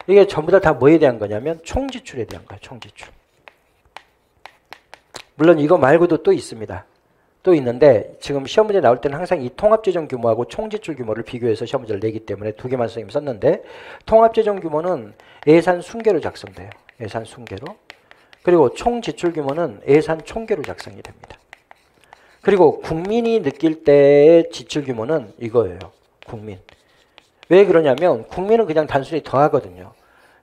이게 전부 다 뭐에 대한 거냐면 총 지출에 대한 거예요. 총 지출. 물론 이거 말고도 또 있습니다. 또 있는데 지금 시험 문제 나올 때는 항상 이 통합재정 규모하고 총지출 규모를 비교해서 시험 문제를 내기 때문에 두 개만 선생님이 썼는데 통합재정 규모는 예산 순계로 작성돼요. 예산 순계로. 그리고 총지출 규모는 예산 총계로 작성이 됩니다. 그리고 국민이 느낄 때의 지출 규모는 이거예요. 국민. 왜 그러냐면 국민은 그냥 단순히 더하거든요.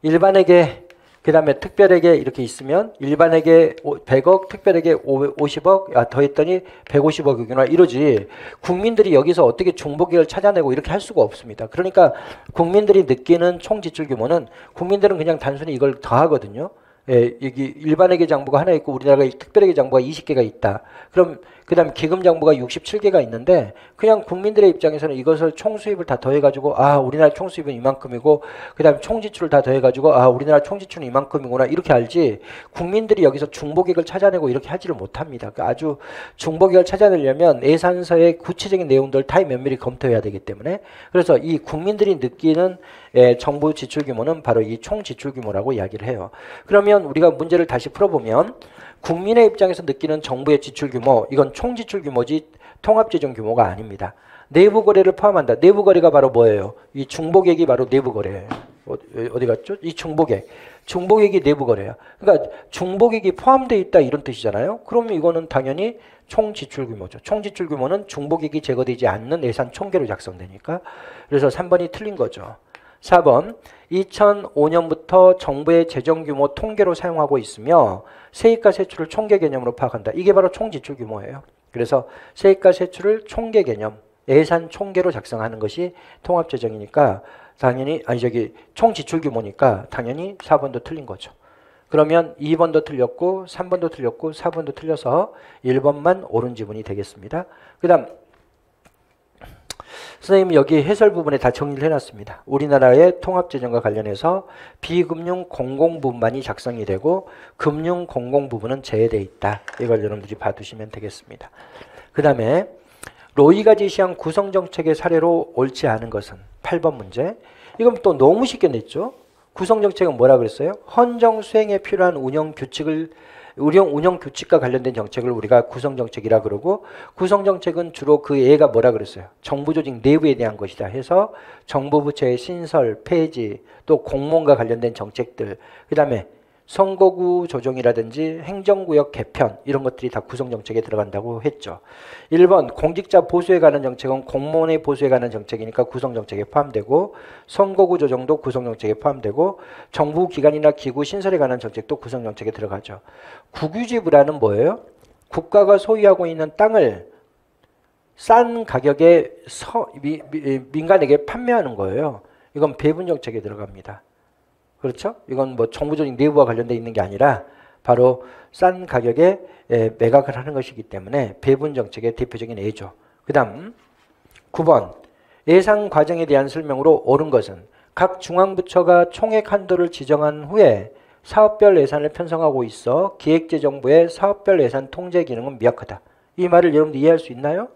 일반에게 그 다음에 특별에게 이렇게 있으면 일반에게 100억, 특별에게 50억, 더했더니 150억이구나 이러지. 국민들이 여기서 어떻게 중복액을 찾아내고 이렇게 할 수가 없습니다. 그러니까 국민들이 느끼는 총지출 규모는 국민들은 그냥 단순히 이걸 더하거든요. 여기 일반에게 장부가 하나 있고 우리나라가 특별에게 장부가 20개가 있다. 그럼 그 다음에 기금정부가 67개가 있는데 그냥 국민들의 입장에서는 이것을 총수입을 다 더해가지고 아 우리나라 총수입은 이만큼이고 그 다음에 총지출을 다 더해가지고 아 우리나라 총지출은 이만큼이구나 이렇게 알지 국민들이 여기서 중복액을 찾아내고 이렇게 하지를 못합니다. 그러니까 아주 중복액을 찾아내려면 예산서의 구체적인 내용들 다 면밀히 검토해야 되기 때문에 그래서 이 국민들이 느끼는 정부 지출 규모는 바로 이 총 지출 규모라고 이야기를 해요. 그러면 우리가 문제를 다시 풀어보면 국민의 입장에서 느끼는 정부의 지출 규모 이건 총 지출 규모지 통합재정 규모가 아닙니다. 내부 거래를 포함한다. 내부 거래가 바로 뭐예요? 이 중복액이 바로 내부 거래예요. 어디 갔죠? 이 중복액. 중복액이 내부 거래야. 그러니까 중복액이 포함되어 있다 이런 뜻이잖아요. 그러면 이거는 당연히 총 지출 규모죠. 총 지출 규모는 중복액이 제거되지 않는 예산 총계로 작성되니까. 그래서 3번이 틀린 거죠. 4번 2005년부터 정부의 재정 규모 통계로 사용하고 있으며 세입과 세출을 총계 개념으로 파악한다. 이게 바로 총 지출 규모예요. 그래서 세입과 세출을 총계 개념, 예산 총계로 작성하는 것이 통합재정이니까 당연히 총 지출 규모니까 당연히 4번도 틀린 거죠. 그러면 2번도 틀렸고 3번도 틀렸고 4번도 틀려서 1번만 옳은 지문이 되겠습니다. 그 다음 선생님 여기 해설 부분에 다 정리를 해놨습니다. 우리나라의 통합재정과 관련해서 비금융 공공부분만이 작성이 되고 금융 공공부분은 제외되어 있다. 이걸 여러분들이 봐두시면 되겠습니다. 그 다음에 로이가 제시한 구성정책의 사례로 옳지 않은 것은 8번 문제. 이건 또 너무 쉽게 냈죠. 구성정책은 뭐라 그랬어요? 헌정 수행에 필요한 운영 규칙과 관련된 정책을 우리가 구성정책이라 그러고 구성정책은 주로 그 예가 뭐라 그랬어요? 정부 조직 내부에 대한 것이다 해서 정부 부처의 신설, 폐지, 또 공무원과 관련된 정책들 그 다음에 선거구 조정이라든지 행정구역 개편 이런 것들이 다 구성정책에 들어간다고 했죠. 1번 공직자 보수에 관한 정책은 공무원의 보수에 관한 정책이니까 구성정책에 포함되고 선거구 조정도 구성정책에 포함되고 정부기관이나 기구 신설에 관한 정책도 구성정책에 들어가죠. 국유지불화는 뭐예요? 국가가 소유하고 있는 땅을 싼 가격에 민간에게 판매하는 거예요. 이건 배분정책에 들어갑니다. 그렇죠? 이건 뭐 정부 조직 내부와 관련되어 있는 게 아니라 바로 싼 가격에 매각을 하는 것이기 때문에 배분 정책의 대표적인 예죠. 그 다음 9번 예산 과정에 대한 설명으로 옳은 것은 각 중앙부처가 총액 한도를 지정한 후에 사업별 예산을 편성하고 있어 기획재정부의 사업별 예산 통제 기능은 미약하다. 이 말을 여러분들 이해할 수 있나요?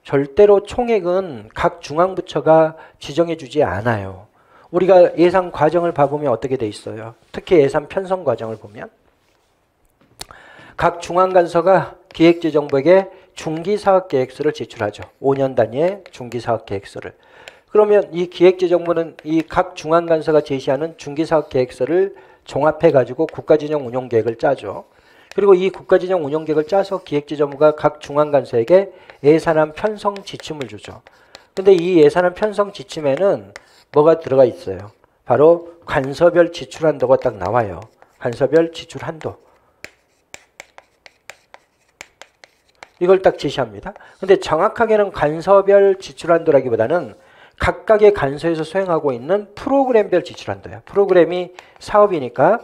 절대로 총액은 각 중앙부처가 지정해 주지 않아요. 우리가 예산 과정을 봐보면 어떻게 돼 있어요? 특히 예산 편성 과정을 보면 각 중앙간서가 기획재정부에게 중기사업계획서를 제출하죠. 5년 단위의 중기사업계획서를. 그러면 이 기획재정부는 이 각 중앙간서가 제시하는 중기사업계획서를 종합해가지고 국가진영운용계획을 짜죠. 그리고 이 국가진영운용계획을 짜서 기획재정부가 각 중앙간서에게 예산안 편성 지침을 주죠. 근데 이 예산안 편성 지침에는 뭐가 들어가 있어요? 바로 간서별 지출 한도가 딱 나와요. 간서별 지출 한도. 이걸 딱 제시합니다. 근데 정확하게는 간서별 지출 한도라기보다는 각각의 간서에서 수행하고 있는 프로그램별 지출 한도예요. 프로그램이 사업이니까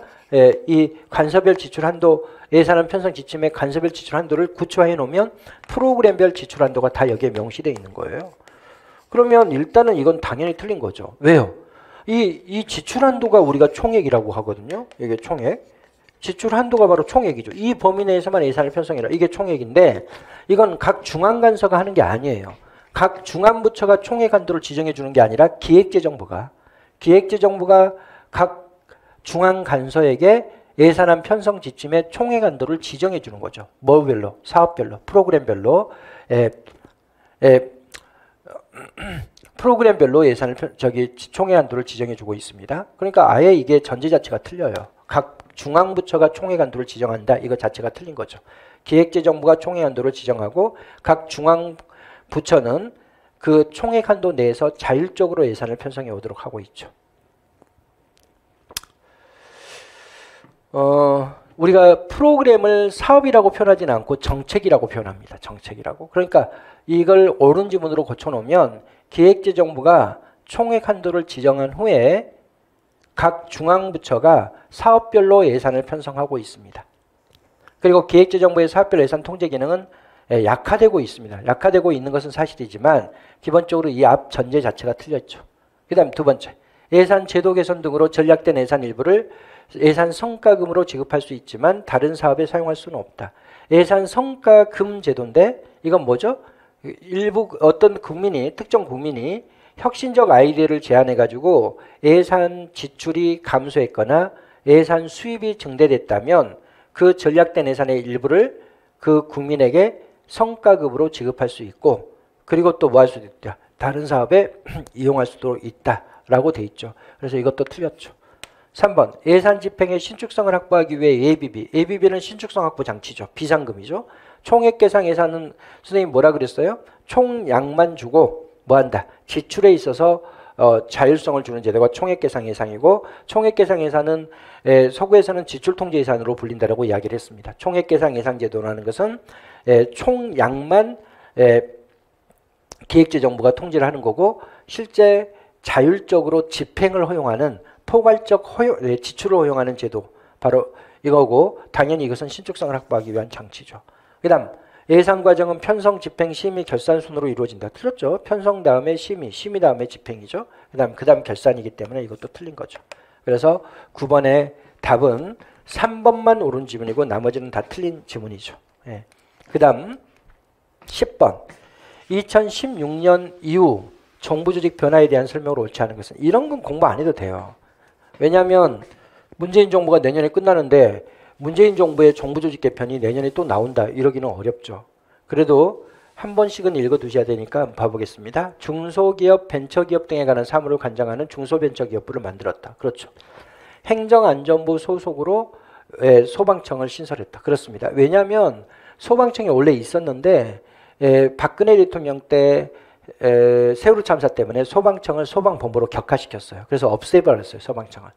이 간서별 지출 한도 예산안 편성 지침의 간서별 지출 한도를 구체화해 놓으면 프로그램별 지출 한도가 다 여기에 명시되어 있는 거예요. 그러면 일단은 이건 당연히 틀린 거죠. 왜요? 이 지출 한도가 우리가 총액이라고 하거든요. 이게 총액. 지출 한도가 바로 총액이죠. 이 범위 내에서만 예산을 편성해라. 이게 총액인데 이건 각 중앙간서가 하는 게 아니에요. 각 중앙부처가 총액 한도를 지정해 주는 게 아니라 기획재정부가 각 중앙간서에게 예산안 편성 지침의 총액 한도를 지정해 주는 거죠. 뭐별로? 사업별로, 프로그램별로 프로그램별로 예산을 총액 한도를 지정해 주고 있습니다. 그러니까 아예 이게 전제 자체가 틀려요. 각 중앙부처가 총액 한도를 지정한다. 이거 자체가 틀린 거죠. 기획재정부가 총액 한도를 지정하고 각 중앙부처는 그 총액 한도 내에서 자율적으로 예산을 편성해 오도록 하고 있죠. 우리가 프로그램을 사업이라고 표현하지는 않고 정책이라고 표현합니다. 정책이라고. 그러니까 이걸 옳은 지문으로 고쳐놓으면 기획재정부가 총액 한도를 지정한 후에 각 중앙부처가 사업별로 예산을 편성하고 있습니다. 그리고 기획재정부의 사업별 예산 통제 기능은 약화되고 있습니다. 약화되고 있는 것은 사실이지만 기본적으로 이 앞 전제 자체가 틀렸죠. 그 다음 두 번째, 예산 제도 개선 등으로 전략된 예산 일부를 예산 성과금으로 지급할 수 있지만 다른 사업에 사용할 수는 없다. 예산 성과금 제도인데 이건 뭐죠? 일부 어떤 국민이, 특정 국민이 혁신적 아이디어를 제안해 가지고 예산 지출이 감소했거나 예산 수입이 증대됐다면 그 전략된 예산의 일부를 그 국민에게 성과급으로 지급할 수 있고, 그리고 또 뭐 할 수도 있다. 다른 사업에 이용할 수도 있다라고 돼 있죠. 그래서 이것도 틀렸죠. 3번, 예산 집행의 신축성을 확보하기 위해 예비비. 예비비는 신축성 확보 장치죠. 비상금이죠. 총액 계상 예산은 선생님 뭐라 그랬어요? 총량만 주고 뭐 한다? 지출에 있어서 자율성을 주는 제도가 총액 계상 예산이고, 총액 계상 예산은 서구에서는 지출 통제 예산으로 불린다라고 이야기를 했습니다. 총액 계상 예산 제도라는 것은 총량만 기획재정부가 통제를 하는 거고, 실제 자율적으로 집행을 허용하는 포괄적 지출을 허용하는 제도, 바로 이거고, 당연히 이것은 신축성을 확보하기 위한 장치죠. 그 다음, 예산 과정은 편성, 집행, 심의, 결산 순으로 이루어진다. 틀렸죠? 편성 다음에 심의, 심의 다음에 집행이죠. 그 다음 결산이기 때문에 이것도 틀린 거죠. 그래서 9번의 답은 3번만 옳은 지문이고 나머지는 다 틀린 지문이죠. 예. 그 다음 10번, 2016년 이후 정부 조직 변화에 대한 설명을 옳지 않은 것은, 이런 건 공부 안 해도 돼요. 왜냐하면 문재인 정부가 내년에 끝나는데 문재인 정부의 정부 조직 개편이 내년에 또 나온다 이러기는 어렵죠. 그래도 한 번씩은 읽어두셔야 되니까 한번 봐보겠습니다. 중소기업, 벤처기업 등에 관한 사무를 관장하는 중소벤처기업부를 만들었다. 그렇죠. 행정안전부 소속으로 소방청을 신설했다. 그렇습니다. 왜냐하면 소방청이 원래 있었는데 박근혜 대통령 때 세월호 참사 때문에 소방청을 소방본부로 격화시켰어요. 그래서 없애버렸어요, 소방청을.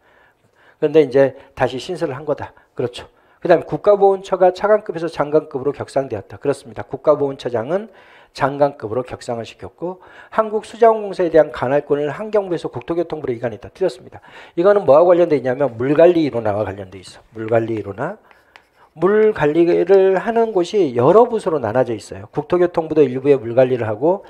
그런데 이제 다시 신설을 한 거다. 그렇죠. 그 다음에 국가보훈처가 차관급에서 장관급으로 격상되었다. 그렇습니다. 국가보훈처장은 장관급으로 격상을 시켰고, 한국수자원공사에 대한 관할권을 환경부에서 국토교통부로 이관했다. 틀렸습니다. 이거는 뭐하고 관련돼 있냐면 물관리 일원화와 관련돼 있어. 물관리 일원화. 물 관리를 하는 곳이 여러 부서로 나눠져 있어요. 국토교통부도 일부의 물관리를 하고,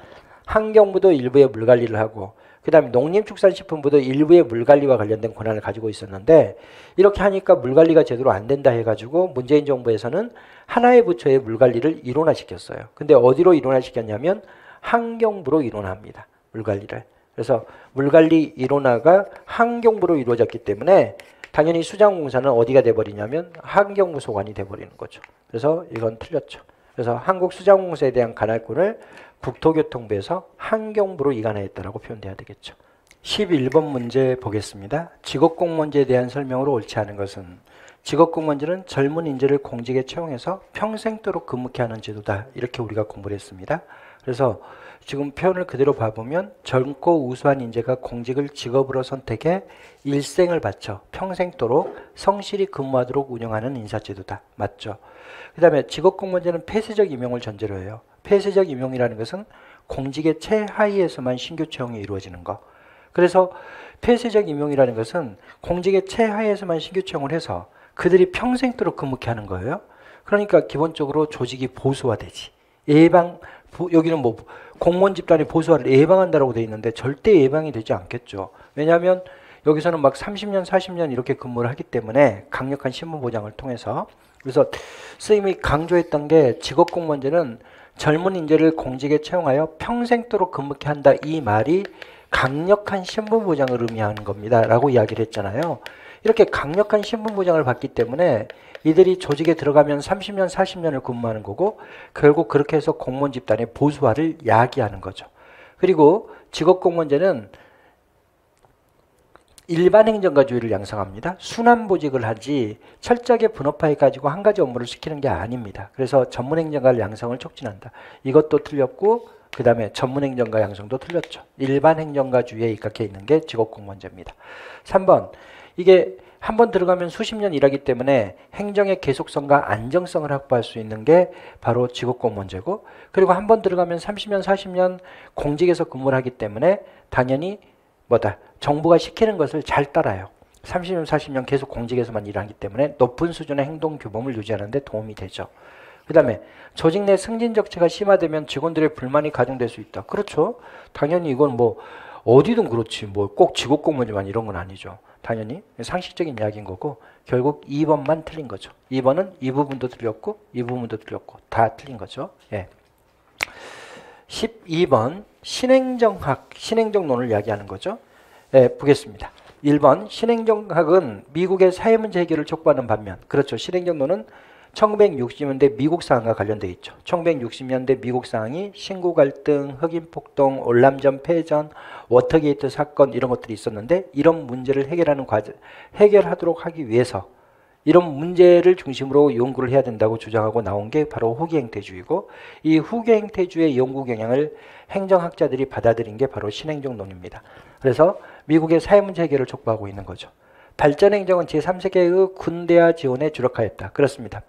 환경부도 일부의 물관리를 하고, 그 다음에 농림축산식품부도 일부의 물관리와 관련된 권한을 가지고 있었는데, 이렇게 하니까 물관리가 제대로 안 된다 해가지고 문재인 정부에서는 하나의 부처의 물관리를 일원화시켰어요. 근데 어디로 일원화시켰냐면 환경부로 일원화합니다. 물관리를. 그래서 물관리 일원화가 환경부로 이루어졌기 때문에 당연히 수자원공사는 어디가 돼버리냐면 환경부 소관이 돼버리는 거죠. 그래서 이건 틀렸죠. 그래서 한국수자원공사에 대한 관할권을 국토교통부에서 환경부로 이관했다라고 표현돼야 되겠죠. 11번 문제 보겠습니다. 직업공무원제에 대한 설명으로 옳지 않은 것은, 직업공무원제는 젊은 인재를 공직에 채용해서 평생도록 근무케 하는 제도다. 이렇게 우리가 공부를 했습니다. 그래서 지금 표현을 그대로 봐보면 젊고 우수한 인재가 공직을 직업으로 선택해 일생을 바쳐 평생도록 성실히 근무하도록 운영하는 인사제도다. 맞죠? 그 다음에 직업공무원제는 폐쇄적 임용을 전제로 해요. 폐쇄적 임용이라는 것은 공직의 최하위에서만 신규 채용이 이루어지는 거. 그래서 폐쇄적 임용이라는 것은 공직의 최하위에서만 신규 채용을 해서 그들이 평생도록 근무케 하는 거예요. 그러니까 기본적으로 조직이 보수화되지. 여기는 뭐 공무원 집단의 보수화를 예방한다라고 돼 있는데 절대 예방이 되지 않겠죠. 왜냐하면 여기서는 막 30년, 40년 이렇게 근무를 하기 때문에 강력한 신분 보장을 통해서. 그래서 선생님이 강조했던 게 직업공무원제는 젊은 인재를 공직에 채용하여 평생도록 근무케 한다, 이 말이 강력한 신분 보장을 의미하는 겁니다 라고 이야기를 했잖아요. 이렇게 강력한 신분 보장을 받기 때문에 이들이 조직에 들어가면 30년, 40년을 근무하는 거고, 결국 그렇게 해서 공무원 집단의 보수화를 야기하는 거죠. 그리고 직업공무원제는 일반 행정가주의를 양성합니다. 순환보직을 하지 철저하게 분업화해가지고 한 가지 업무를 시키는 게 아닙니다. 그래서 전문행정가 양성을 촉진한다. 이것도 틀렸고, 그 다음에 전문행정가 양성도 틀렸죠. 일반 행정가주의에 입각해 있는 게 직업공무원제입니다. 3번, 이게 한번 들어가면 수십 년 일하기 때문에 행정의 계속성과 안정성을 확보할 수 있는 게 바로 직업공무원제고, 그리고 한번 들어가면 30년, 40년 공직에서 근무를 하기 때문에 당연히 정부가 시키는 것을 잘 따라요. 30년, 40년 계속 공직에서만 일하기 때문에 높은 수준의 행동 규범을 유지하는 데 도움이 되죠. 그 다음에 조직 내 승진 적체가 심화되면 직원들의 불만이 가중될 수 있다. 그렇죠. 당연히 이건 뭐 어디든 그렇지 뭐 꼭 직업 공무원만 이런 건 아니죠. 당연히 상식적인 이야기인 거고 결국 2번만 틀린 거죠. 2번은 이 부분도 틀렸고 이 부분도 틀렸고 다 틀린 거죠. 예. 12번 신행정학, 신행정론을 이야기하는 거죠. 예, 보겠습니다. 1번 신행정학은 미국의 사회문제 해결을 촉구하는 반면 그렇죠. 신행정론은 1960년대 미국 사항과 관련되어 있죠. 1960년대 미국 사항이 신구 갈등, 흑인 폭동, 올남전 패전, 워터게이트 사건 이런 것들이 있었는데 이런 문제를 해결하는 과정, 해결하도록 하기 위해서 이런 문제를 중심으로 연구를 해야 된다고 주장하고 나온 게 바로 후기행태주의고 이 후기행태주의의 연구 경향을 행정학자들이 받아들인 게 바로 신행정론입니다. 그래서 미국의 사회문제 해결을 촉구하고 있는 거죠. 발전행정은 제3세계의 군대화 지원에 주력하였다. 그렇습니다.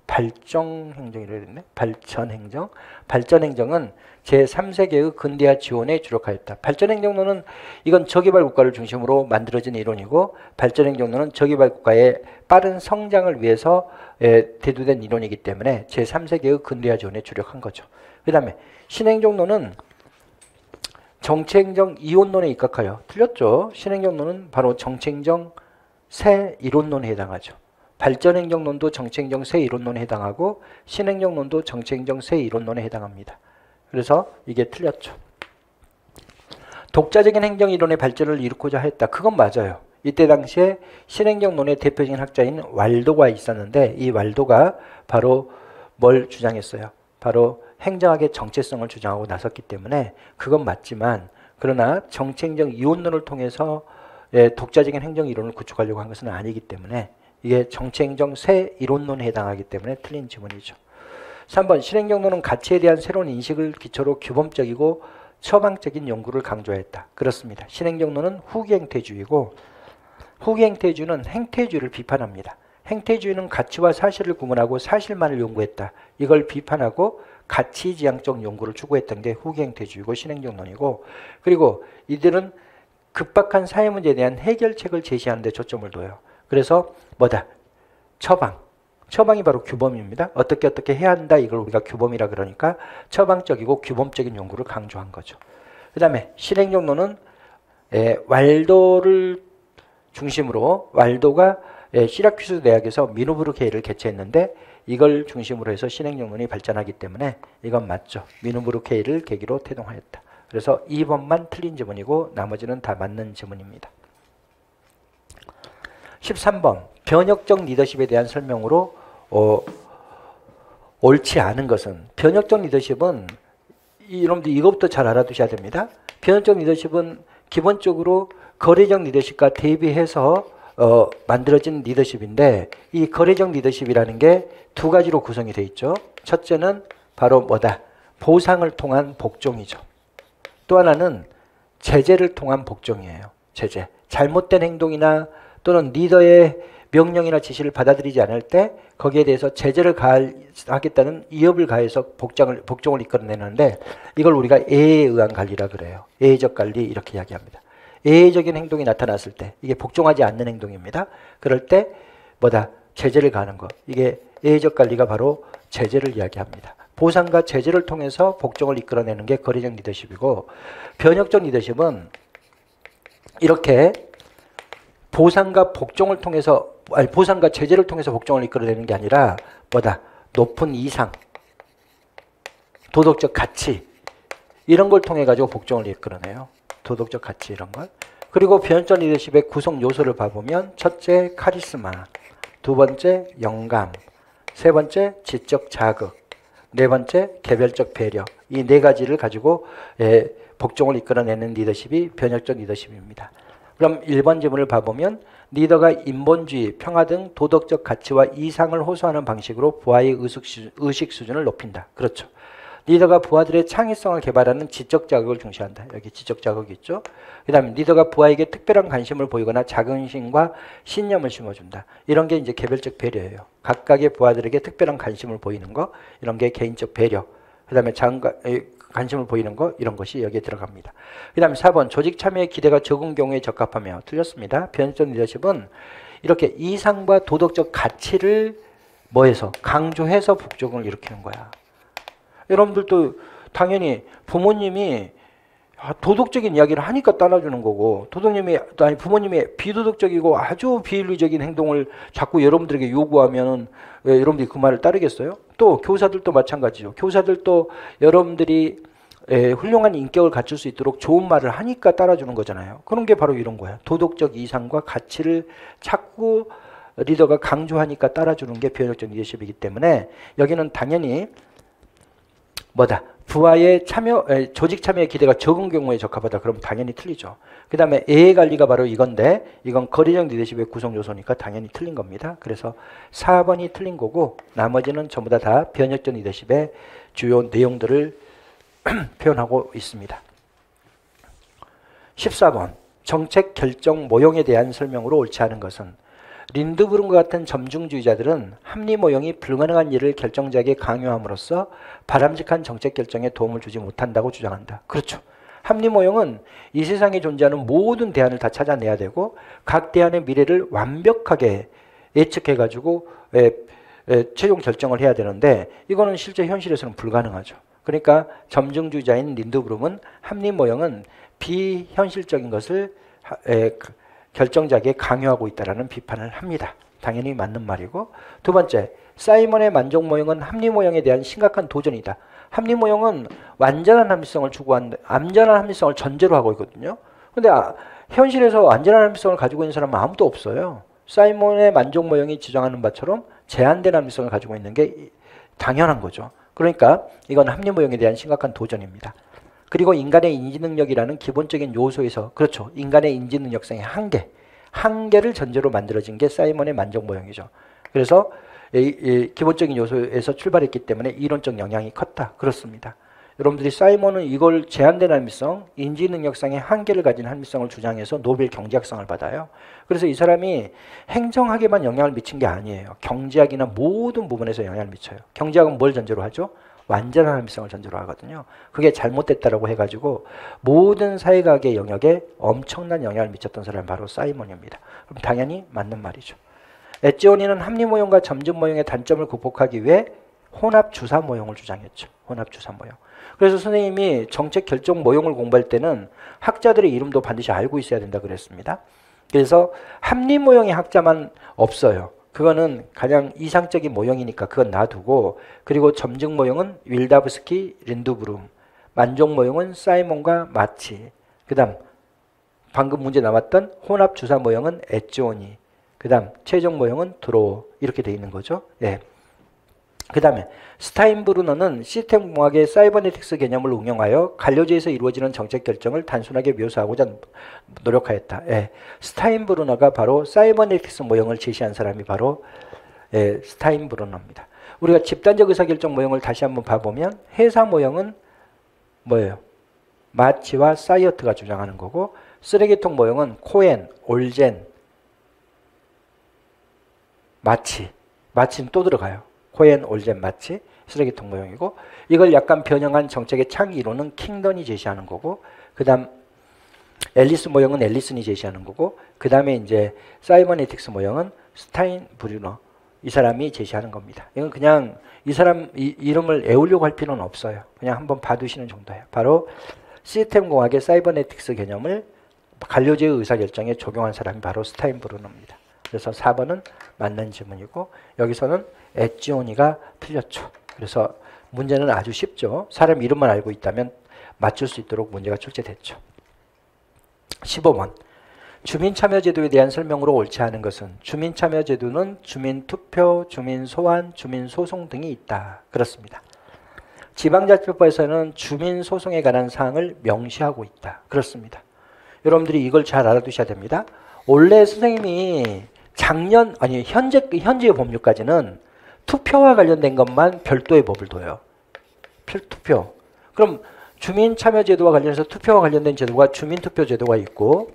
발전행정이라고 했네. 발전행정. 발전행정은 제3세계의 근대화 지원에 주력하였다. 발전행정론은 이건 저개발 국가를 중심으로 만들어진 이론이고 발전행정론은 저개발 국가의 빠른 성장을 위해서 대두된 이론이기 때문에 제3세계의 근대화 지원에 주력한 거죠. 그 다음에 신행정론은 정치행정 이원론에 입각하여 틀렸죠. 신행정론은 바로 정치행정 새 이론론에 해당하죠. 발전행정론도 정치행정 새 이론론에 해당하고 신행정론도 정치행정 새 이론론에 해당합니다. 그래서 이게 틀렸죠. 독자적인 행정 이론의 발전을 이루고자 했다. 그건 맞아요. 이때 당시에 신행정론의 대표적인 학자인 왈도가 있었는데 이 왈도가 바로 뭘 주장했어요? 바로 행정학의 정체성을 주장하고 나섰기 때문에 그건 맞지만 그러나 정치행정 이원론을 통해서 독자적인 행정 이론을 구축하려고 한 것은 아니기 때문에 이게 정치행정 새 이론론에 해당하기 때문에 틀린 지문이죠. 3번 신행정론은 가치에 대한 새로운 인식을 기초로 규범적이고 처방적인 연구를 강조했다. 그렇습니다. 신행정론은 후기행태주의고 후기행태주의는 행태주의를 비판합니다. 행태주의는 가치와 사실을 구분하고 사실만을 연구했다. 이걸 비판하고 가치지향적 연구를 추구했던 게 후기행태주의고 신행정론이고 그리고 이들은 급박한 사회 문제에 대한 해결책을 제시하는 데 초점을 둬요. 그래서 뭐다? 처방. 처방이 바로 규범입니다. 어떻게 해야 한다. 이걸 우리가 규범이라 그러니까 처방적이고 규범적인 연구를 강조한 거죠. 그 다음에 신행정론은 왈도를 중심으로 왈도가 시라큐스 대학에서 미누브르케이를 개최했는데 이걸 중심으로 해서 신행정론이 발전하기 때문에 이건 맞죠. 미누브르케이를 계기로 태동하였다. 그래서 2번만 틀린 지문이고 나머지는 다 맞는 지문입니다. 13번 변혁적 리더십에 대한 설명으로 옳지 않은 것은 변혁적 리더십은 여러분들 이것부터 잘 알아두셔야 됩니다. 변혁적 리더십은 기본적으로 거래적 리더십과 대비해서 만들어진 리더십인데 이 거래적 리더십이라는 게 두 가지로 구성이 되어 있죠. 첫째는 바로 뭐다? 보상을 통한 복종이죠. 또 하나는 제재를 통한 복종이에요. 제재. 잘못된 행동이나 또는 리더의 명령이나 지시를 받아들이지 않을 때 거기에 대해서 제재를 가하겠다는 위협을 가해서 복종을 이끌어내는데 이걸 우리가 예에 의한 관리라 그래요. 예의적 관리 이렇게 이야기합니다. 예의적인 행동이 나타났을 때 이게 복종하지 않는 행동입니다. 그럴 때 뭐다? 제재를 가하는 거. 이게 예의적 관리가 바로 제재를 이야기합니다. 보상과 제재를 통해서 복종을 이끌어내는 게 거래적 리더십이고 변혁적 리더십은 이렇게 보상과 복종을 통해서 보상과 제재를 통해서 복종을 이끌어내는 게 아니라 뭐다? 높은 이상, 도덕적 가치 이런 걸 통해 가지고 복종을 이끌어내요. 도덕적 가치 이런 걸. 그리고 변혁적 리더십의 구성 요소를 봐보면 첫째 카리스마, 두 번째 영감, 세 번째 지적 자극, 네 번째 개별적 배려 이 네 가지를 가지고 복종을 이끌어내는 리더십이 변혁적 리더십입니다. 그럼 1번 지문을 봐보면 리더가 인본주의, 평화 등 도덕적 가치와 이상을 호소하는 방식으로 부하의 의식 수준을 높인다. 그렇죠. 리더가 부하들의 창의성을 개발하는 지적 자극을 중시한다. 여기 지적 자극이 있죠. 그 다음에 리더가 부하에게 특별한 관심을 보이거나 자긍심과 신념을 심어준다. 이런 게 이제 개별적 배려예요. 각각의 부하들에게 특별한 관심을 보이는 거. 이런 게 개인적 배려. 그 다음에 관심을 보이는 거 이런 것이 여기에 들어갑니다. 그 다음에 4번 조직 참여의 기대가 적은 경우에 적합하며 틀렸습니다. 변혁적 리더십은 이렇게 이상과 도덕적 가치를 뭐해서 강조해서 복종을 일으키는 거야. 여러분들도 당연히 부모님이 도덕적인 이야기를 하니까 따라주는 거고 부모님이 비도덕적이고 아주 비윤리적인 행동을 자꾸 여러분들에게 요구하면 여러분들이 그 말을 따르겠어요? 또 교사들도 마찬가지죠. 교사들도 여러분들이 훌륭한 인격을 갖출 수 있도록 좋은 말을 하니까 따라주는 거잖아요. 그런 게 바로 이런 거야. 도덕적 이상과 가치를 자꾸 리더가 강조하니까 따라주는 게 변혁적 리더십이기 때문에 여기는 당연히 뭐다? 부하의 조직 참여의 기대가 적은 경우에 적합하다. 그럼 당연히 틀리죠. 그 다음에 애의 관리가 바로 이건데 이건 거리적 리더십의 구성 요소니까 당연히 틀린 겁니다. 그래서 4번이 틀린 거고 나머지는 전부 다 변혁적 리더십의 주요 내용들을 표현하고 있습니다. 14번 정책 결정 모형에 대한 설명으로 옳지 않은 것은 린드브룸과 같은 점중주의자들은 합리 모형이 불가능한 일을 결정자에게 강요함으로써 바람직한 정책 결정에 도움을 주지 못한다고 주장한다. 그렇죠. 합리 모형은 이 세상에 존재하는 모든 대안을 다 찾아내야 되고 각 대안의 미래를 완벽하게 예측해가지고 최종 결정을 해야 되는데 이거는 실제 현실에서는 불가능하죠. 그러니까 점중주의자인 린드브룸은 합리 모형은 비현실적인 것을 결정자에게 강요하고 있다는 비판을 합니다. 당연히 맞는 말이고 두 번째, 사이먼의 만족 모형은 합리 모형에 대한 심각한 도전이다. 합리 모형은 완전한 합리성을 추구하는데 안전한 합리성을 전제로 하고 있거든요. 근데 현실에서 안전한 합리성을 가지고 있는 사람은 아무도 없어요. 사이먼의 만족 모형이 주장하는 바처럼 제한된 합리성을 가지고 있는 게 당연한 거죠. 그러니까 이건 합리 모형에 대한 심각한 도전입니다. 그리고 인간의 인지능력이라는 기본적인 요소에서 그렇죠. 인간의 인지능력상의 한계를 전제로 만들어진 게 사이먼의 만족 모형이죠. 그래서 이 기본적인 요소에서 출발했기 때문에 이론적 영향이 컸다. 그렇습니다. 여러분들이 사이먼은 이걸 제한된 합리성, 인지능력상의 한계를 가진 합리성을 주장해서 노벨 경제학상을 받아요. 그래서 이 사람이 행정학에만 영향을 미친 게 아니에요. 경제학이나 모든 부분에서 영향을 미쳐요. 경제학은 뭘 전제로 하죠? 완전한 합리성을 전제로 하거든요. 그게 잘못됐다라고 해가지고 모든 사회과학의 영역에 엄청난 영향을 미쳤던 사람이 바로 사이먼입니다. 그럼 당연히 맞는 말이죠. 엣지온이는 합리 모형과 점증 모형의 단점을 극복하기 위해 혼합 주사 모형을 주장했죠. 혼합 주사 모형. 그래서 선생님이 정책 결정 모형을 공부할 때는 학자들의 이름도 반드시 알고 있어야 된다 그랬습니다. 그래서 합리 모형의 학자만 없어요. 그거는 가장 이상적인 모형이니까 그건 놔두고 그리고 점증 모형은 윌다브스키, 린드브룸, 만족 모형은 사이먼과 마치, 그 다음 방금 문제 나왔던 혼합 주사 모형은 엣지온이, 그 다음 최종 모형은 드로우 이렇게 돼 있는 거죠. 예. 그 다음에 스타인브루너는 시스템 공학의 사이버네틱스 개념을 응용하여 관료제에서 이루어지는 정책 결정을 단순하게 묘사하고자 노력하였다. 예. 스타인브루너가 바로 사이버네틱스 모형을 제시한 사람이 바로 스타인브루너입니다. 우리가 집단적 의사결정 모형을 다시 한번 봐보면 회사 모형은 뭐예요? 마치와 사이어트가 주장하는 거고 쓰레기통 모형은 코엔, 올젠, 마치는 또 들어가요. 코엔, 올젠, 마치, 쓰레기통 모형이고 이걸 약간 변형한 정책의 창의 이론은 킹던이 제시하는 거고 그 다음 앨리스 모형은 앨리슨이 제시하는 거고 그 다음에 이제 사이버네틱스 모형은 스타인브루너 이 사람이 제시하는 겁니다. 이건 그냥 이 사람 이름을 외우려고 할 필요는 없어요. 그냥 한번 봐두시는 정도예요. 바로 시스템 공학의 사이버네틱스 개념을 관료제의 의사결정에 적용한 사람이 바로 스타인브루너입니다. 그래서 4번은 맞는 질문이고 여기서는 엣지온이가 틀렸죠. 그래서 문제는 아주 쉽죠. 사람 이름만 알고 있다면 맞출 수 있도록 문제가 출제됐죠. 15번 주민참여제도에 대한 설명으로 옳지 않은 것은 주민참여제도는 주민투표, 주민소환, 주민소송 등이 있다. 그렇습니다. 지방자치법에서는 주민소송에 관한 사항을 명시하고 있다. 그렇습니다. 여러분들이 이걸 잘 알아두셔야 됩니다. 원래 선생님이 현재의 법률까지는 투표와 관련된 것만 별도의 법을 둬요. 투표. 그럼 주민참여제도와 관련해서 투표와 관련된 제도가 주민투표제도가 있고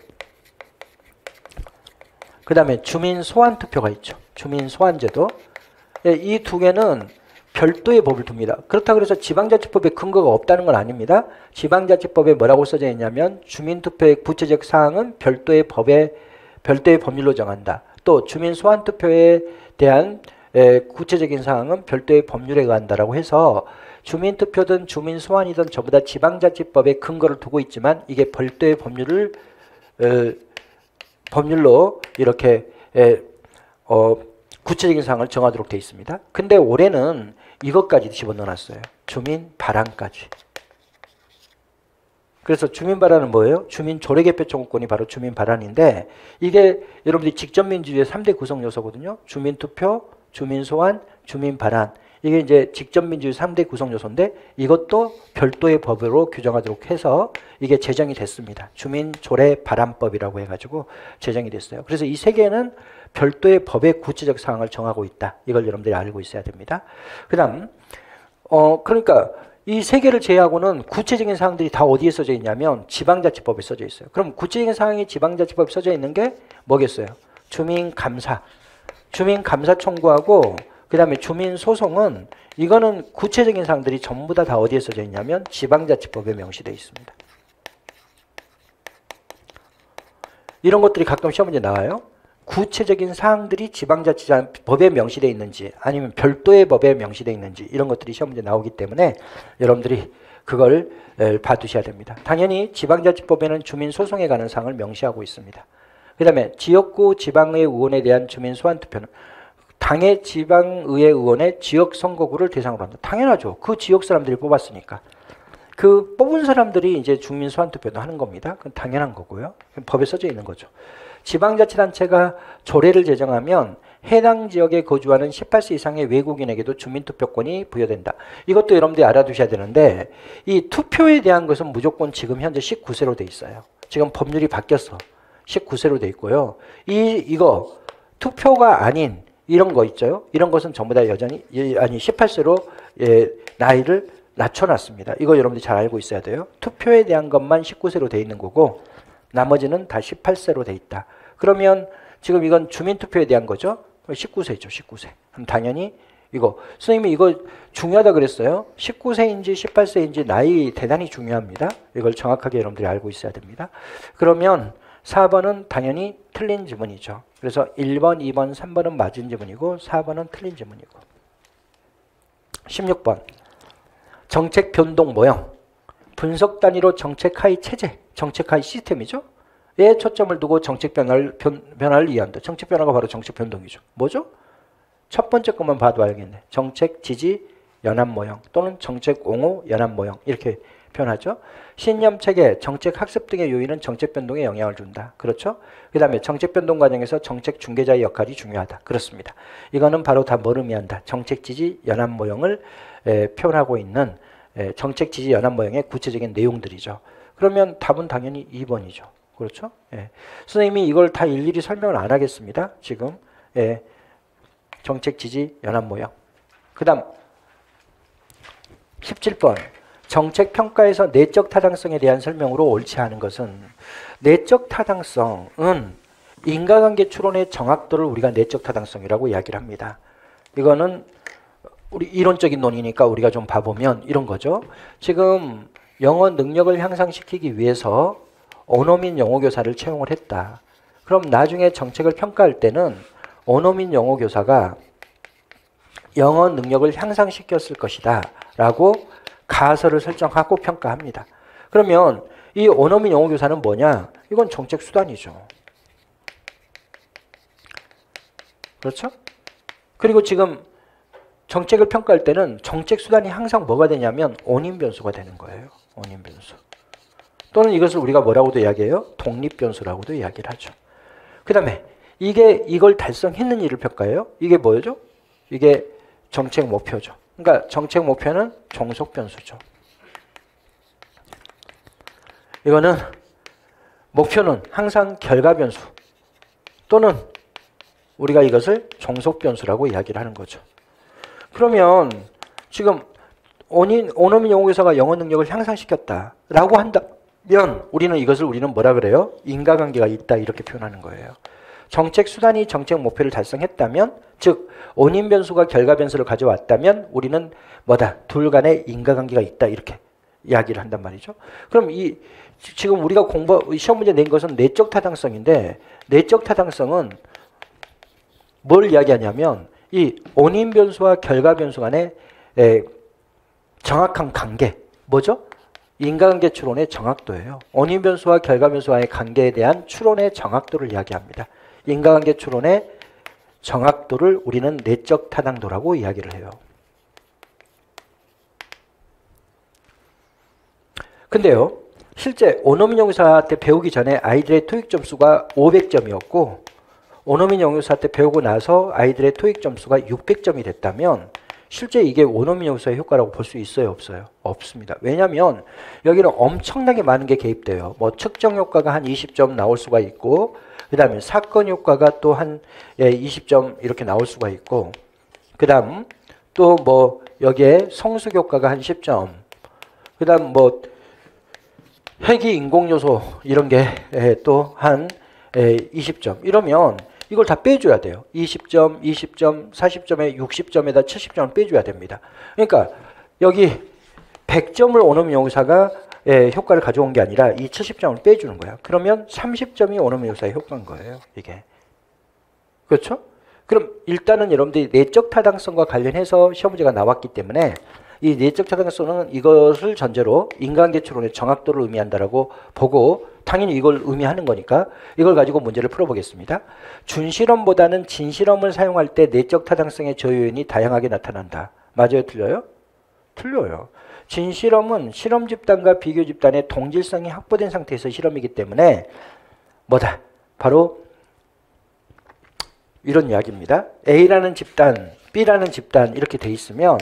그 다음에 주민소환투표가 있죠. 주민소환제도. 이 두 개는 별도의 법을 둡니다. 그렇다고 해서 지방자치법에 근거가 없다는 건 아닙니다. 지방자치법에 뭐라고 써져 있냐면 주민투표의 구체적 사항은 별도의 법률로 정한다. 또 주민소환투표에 대한 구체적인 사항은 별도의 법률에 의한다라고 해서 주민투표든 주민소환이든 전부 다 지방자치법에 근거를 두고 있지만 이게 별도의 법률로 이렇게 구체적인 사항을 정하도록 되어 있습니다. 근데 올해는 이것까지 집어넣어놨어요. 주민 발안까지. 그래서 주민 발안은 뭐예요? 주민 조례개표 청구권이 바로 주민 발안인데 이게 여러분들이 직접민주주의의 3대 구성 요소거든요. 주민투표, 주민소환, 주민 발안. 이게 이제 직접민주주의 3대 구성 요소인데 이것도 별도의 법으로 규정하도록 해서 이게 제정이 됐습니다. 주민조례발안법이라고 해가지고 제정이 됐어요. 그래서 이 세 개는 별도의 법의 구체적 사항을 정하고 있다. 이걸 여러분들이 알고 있어야 됩니다. 그 다음 그러니까 이 세 개를 제외하고는 구체적인 사항들이 다 어디에 써져 있냐면 지방자치법에 써져 있어요. 그럼 구체적인 사항이 지방자치법에 써져 있는 게 뭐겠어요? 주민감사 청구하고 그 다음에 주민소송은 이거는 구체적인 사항들이 전부 다 어디에 써져 있냐면 지방자치법에 명시되어 있습니다. 이런 것들이 가끔 시험 문제 나와요. 구체적인 사항들이 지방자치법에 명시되어 있는지 아니면 별도의 법에 명시되어 있는지 이런 것들이 시험 문제 나오기 때문에 여러분들이 그걸 봐두셔야 됩니다. 당연히 지방자치법에는 주민소송에 관한 사항을 명시하고 있습니다. 그 다음에 지역구 지방의회 의원에 대한 주민소환투표는 당의 지방의회 의원의 지역선거구를 대상으로 한다. 당연하죠. 그 지역 사람들이 뽑았으니까. 그 뽑은 사람들이 이제 주민소환투표도 하는 겁니다. 그건 당연한 거고요. 법에 써져 있는 거죠. 지방자치단체가 조례를 제정하면 해당 지역에 거주하는 18세 이상의 외국인에게도 주민투표권이 부여된다. 이것도 여러분들이 알아두셔야 되는데 이 투표에 대한 것은 무조건 지금 현재 19세로 돼 있어요. 지금 법률이 바뀌었어. 19세로 돼 있고요. 이거 투표가 아닌 이런 거 있죠. 이런 것은 전부 다 여전히 18세로 나이를 낮춰놨습니다. 이거 여러분들이 잘 알고 있어야 돼요. 투표에 대한 것만 19세로 돼 있는 거고 나머지는 다 18세로 돼 있다. 그러면 지금 이건 주민투표에 대한 거죠. 19세죠. 19세. 그럼 당연히 이거 선생님이 이거 중요하다 그랬어요. 19세인지 18세인지 나이 대단히 중요합니다. 이걸 정확하게 여러분들이 알고 있어야 됩니다. 그러면 4번은 당연히 틀린 지문이죠. 그래서 1번, 2번, 3번은 맞은 지문이고 4번은 틀린 지문이고 16번 정책 변동 모형 분석 단위로 정책 하위 체제, 정책 하위 시스템이죠. 에 초점을 두고 정책 변화를 이해한다. 정책 변화가 바로 정책 변동이죠. 뭐죠? 첫 번째 것만 봐도 알겠네. 정책 지지 연합 모형 또는 정책 옹호 연합 모형 이렇게 표현하죠. 신념 체계, 정책 학습 등의 요인은 정책 변동에 영향을 준다. 그렇죠? 그 다음에 정책 변동 과정에서 정책 중개자의 역할이 중요하다. 그렇습니다. 이거는 바로 다 뭘 의미한다. 정책 지지 연합 모형을 표현하고 있는 정책 지지 연합 모형의 구체적인 내용들이죠. 그러면 답은 당연히 2번이죠. 그렇죠? 선생님이 이걸 다 일일이 설명을 안 하겠습니다. 지금 정책 지지 연합 모형. 그 다음 17번 정책 평가에서 내적 타당성에 대한 설명으로 옳지 않은 것은 내적 타당성은 인과관계 추론의 정확도를 우리가 내적 타당성이라고 이야기를 합니다. 이거는 우리 이론적인 논의니까 우리가 좀 봐보면 이런 거죠. 지금 영어 능력을 향상시키기 위해서 언어민 영어교사를 채용을 했다. 그럼 나중에 정책을 평가할 때는 언어민 영어교사가 영어 능력을 향상시켰을 것이다 라고 가설을 설정하고 평가합니다. 그러면 이 언어민 영어교사는 뭐냐? 이건 정책 수단이죠. 그렇죠? 그리고 지금 정책을 평가할 때는 정책 수단이 항상 뭐가 되냐면 원인 변수가 되는 거예요. 원인 변수. 또는 이것을 우리가 뭐라고도 이야기해요? 독립 변수라고도 이야기를 하죠. 그 다음에 이걸 달성했는 일을 평가해요. 이게 뭐죠? 이게 정책 목표죠. 그러니까 정책 목표는 종속 변수죠. 이거는 목표는 항상 결과 변수 또는 우리가 이것을 종속 변수라고 이야기를 하는 거죠. 그러면 지금 원어민 영어교사가 영어 능력을 향상시켰다라고 한다면 우리는 뭐라 그래요? 인과관계가 있다 이렇게 표현하는 거예요. 정책 수단이 정책 목표를 달성했다면, 즉 원인 변수가 결과 변수를 가져왔다면 우리는 뭐다? 둘 간의 인과관계가 있다 이렇게 이야기를 한단 말이죠. 그럼 지금 우리가 시험 문제 낸 것은 내적 타당성인데, 내적 타당성은 뭘 이야기하냐면 이 원인 변수와 결과 변수 간의 정확한 관계, 뭐죠? 인과관계 추론의 정확도예요. 원인 변수와 결과 변수와의 관계에 대한 추론의 정확도를 이야기합니다. 인과관계 추론의 정확도를 우리는 내적 타당도라고 이야기를 해요. 근데요, 실제 원어민 영유사 때 배우기 전에 아이들의 토익 점수가 500점이었고 원어민 영유사 때 배우고 나서 아이들의 토익 점수가 600점이 됐다면 실제 이게 원어민 영유사의 효과라고 볼 수 있어요, 없어요? 없습니다. 왜냐하면 여기는 엄청나게 많은 게 개입돼요. 뭐 측정 효과가 한 20점 나올 수가 있고, 그 다음에 사건 효과가 또 한 20점 이렇게 나올 수가 있고, 그 다음 또 뭐 여기에 성숙 효과가 한 10점, 그 다음 뭐 회귀 인공 요소 이런 게 또 한 20점 이러면 이걸 다 빼줘야 돼요. 20점, 20점, 40점에 60점에다 70점을 빼줘야 됩니다. 그러니까 여기 100점을 원어민 영유사가 효과를 가져온 게 아니라 이 70점을 빼주는 거야. 그러면 30점이 원어민 영유사의 효과인 거예요. 이게. 그렇죠? 그럼 일단은 여러분들이 내적 타당성과 관련해서 시험 문제가 나왔기 때문에 이 내적 타당성은 이것을 전제로 인과관계 추론의 정확도를 의미한다라고 보고 당연히 이걸 의미하는 거니까 이걸 가지고 문제를 풀어보겠습니다. 준실험보다는 진실험을 사용할 때 내적 타당성의 저유 요인이 다양하게 나타난다. 맞아요? 틀려요? 틀려요. 진실험은 실험 집단과 비교 집단의 동질성이 확보된 상태에서 실험이기 때문에 뭐다? 바로 이런 이야기입니다. A라는 집단, B라는 집단 이렇게 돼 있으면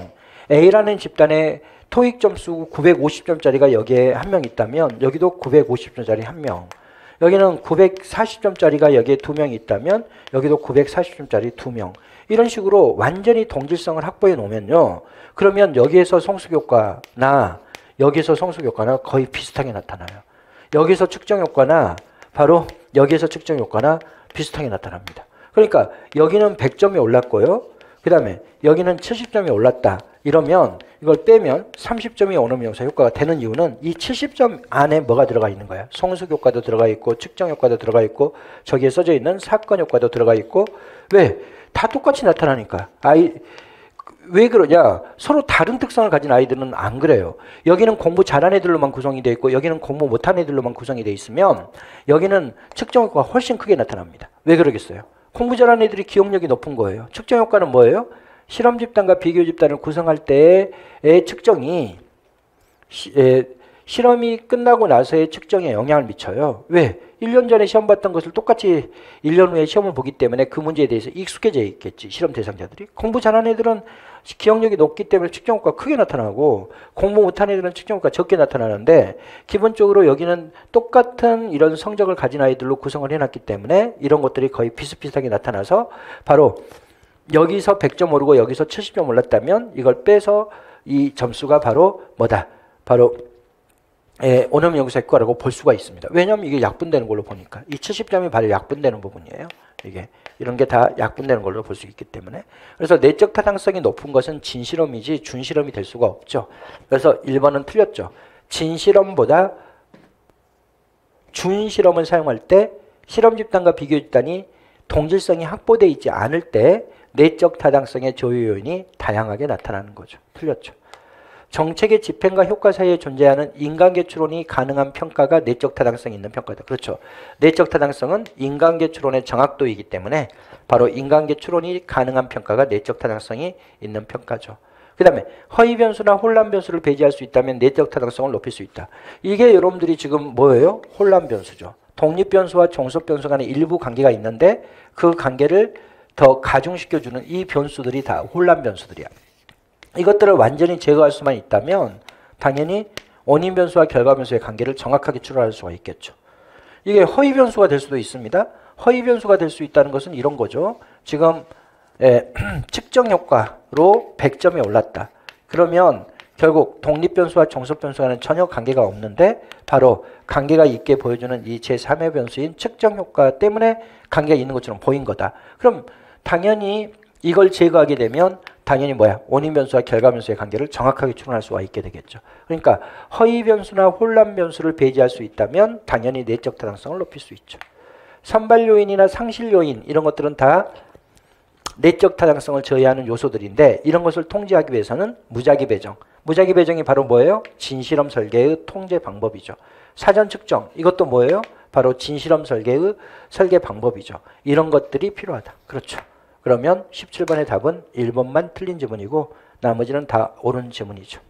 A라는 집단의 토익 점수 950점짜리가 여기에 한 명 있다면 여기도 950점짜리 한 명, 여기는 940점짜리가 여기에 두 명 있다면 여기도 940점짜리 두 명, 이런 식으로 완전히 동질성을 확보해 놓으면요, 그러면 여기에서 성숙효과나 여기에서 성숙효과나 거의 비슷하게 나타나요. 여기서 측정효과나 바로 여기에서 측정효과나 비슷하게 나타납니다. 그러니까 여기는 100점이 올랐고요, 그 다음에 여기는 70점이 올랐다 이러면 이걸 빼면 30점이 원어민 영유사 효과가 되는 이유는 이 70점 안에 뭐가 들어가 있는 거야? 성숙 효과도 들어가 있고 측정 효과도 들어가 있고 저기에 써져 있는 사건 효과도 들어가 있고. 왜? 다 똑같이 나타나니까. 왜 그러냐? 서로 다른 특성을 가진 아이들은 안 그래요. 여기는 공부 잘하는 애들로만 구성이 되어 있고 여기는 공부 못하는 애들로만 구성이 되어 있으면 여기는 측정 효과가 훨씬 크게 나타납니다. 왜 그러겠어요? 공부 잘하는 애들이 기억력이 높은 거예요. 측정 효과는 뭐예요? 실험 집단과 비교 집단을 구성할 때의 측정이 실험이 끝나고 나서의 측정에 영향을 미쳐요. 왜? 1년 전에 시험 봤던 것을 똑같이 1년 후에 시험을 보기 때문에 그 문제에 대해서 익숙해져 있겠지, 실험 대상자들이. 공부 잘하는 애들은 기억력이 높기 때문에 측정 효과가 크게 나타나고 공부 못하는 애들은 측정 효과가 적게 나타나는데 기본적으로 여기는 똑같은 이런 성적을 가진 아이들로 구성을 해놨기 때문에 이런 것들이 거의 비슷비슷하게 나타나서 바로 여기서 100점 오르고 여기서 70점 올랐다면 이걸 빼서 이 점수가 바로 뭐다? 바로 원어민 영유사 효과라고 볼 수가 있습니다. 왜냐하면 이게 약분되는 걸로 보니까 이 70점이 바로 약분되는 부분이에요. 이게 이런 게 다 약분되는 걸로 볼 수 있기 때문에. 그래서 내적 타당성이 높은 것은 진실험이지 준실험이 될 수가 없죠. 그래서 1번은 틀렸죠. 진실험보다 준실험을 사용할 때 실험 집단과 비교 집단이 동질성이 확보되어 있지 않을 때 내적 타당성의 저유 요인이 다양하게 나타나는 거죠. 틀렸죠. 정책의 집행과 효과 사이에 존재하는 인과관계 추론이 가능한 평가가 내적 타당성이 있는 평가다. 그렇죠. 내적 타당성은 인과관계 추론의 정확도이기 때문에 바로 인과관계 추론이 가능한 평가가 내적 타당성이 있는 평가죠. 그 다음에 허위 변수나 혼란 변수를 배제할 수 있다면 내적 타당성을 높일 수 있다. 이게 여러분들이 지금 뭐예요? 혼란 변수죠. 독립 변수와 종속 변수 간의 일부 관계가 있는데 그 관계를 더 가중시켜주는 이 변수들이 다 혼란 변수들이야. 이것들을 완전히 제거할 수만 있다면 당연히 원인 변수와 결과 변수의 관계를 정확하게 추론할 수가 있겠죠. 이게 허위 변수가 될 수도 있습니다. 허위 변수가 될 수 있다는 것은 이런 거죠. 지금 측정 효과로 100점이 올랐다. 그러면 결국 독립변수와 종속변수와는 전혀 관계가 없는데 바로 관계가 있게 보여주는 이 제3의 변수인 측정효과 때문에 관계가 있는 것처럼 보인 거다. 그럼 당연히 이걸 제거하게 되면 당연히 뭐야? 원인변수와 결과변수의 관계를 정확하게 추론할 수가 있게 되겠죠. 그러니까 허위변수나 혼란변수를 배제할 수 있다면 당연히 내적 타당성을 높일 수 있죠. 선발요인이나 상실요인 이런 것들은 다 내적 타당성을 저해하는 요소들인데 이런 것을 통제하기 위해서는 무작위 배정. 무작위 배정이 바로 뭐예요? 진실험 설계의 통제 방법이죠. 사전 측정 이것도 뭐예요? 바로 진실험 설계의 설계 방법이죠. 이런 것들이 필요하다. 그렇죠. 그러면 17번의 답은 1번만 틀린 지문이고 나머지는 다 옳은 지문이죠.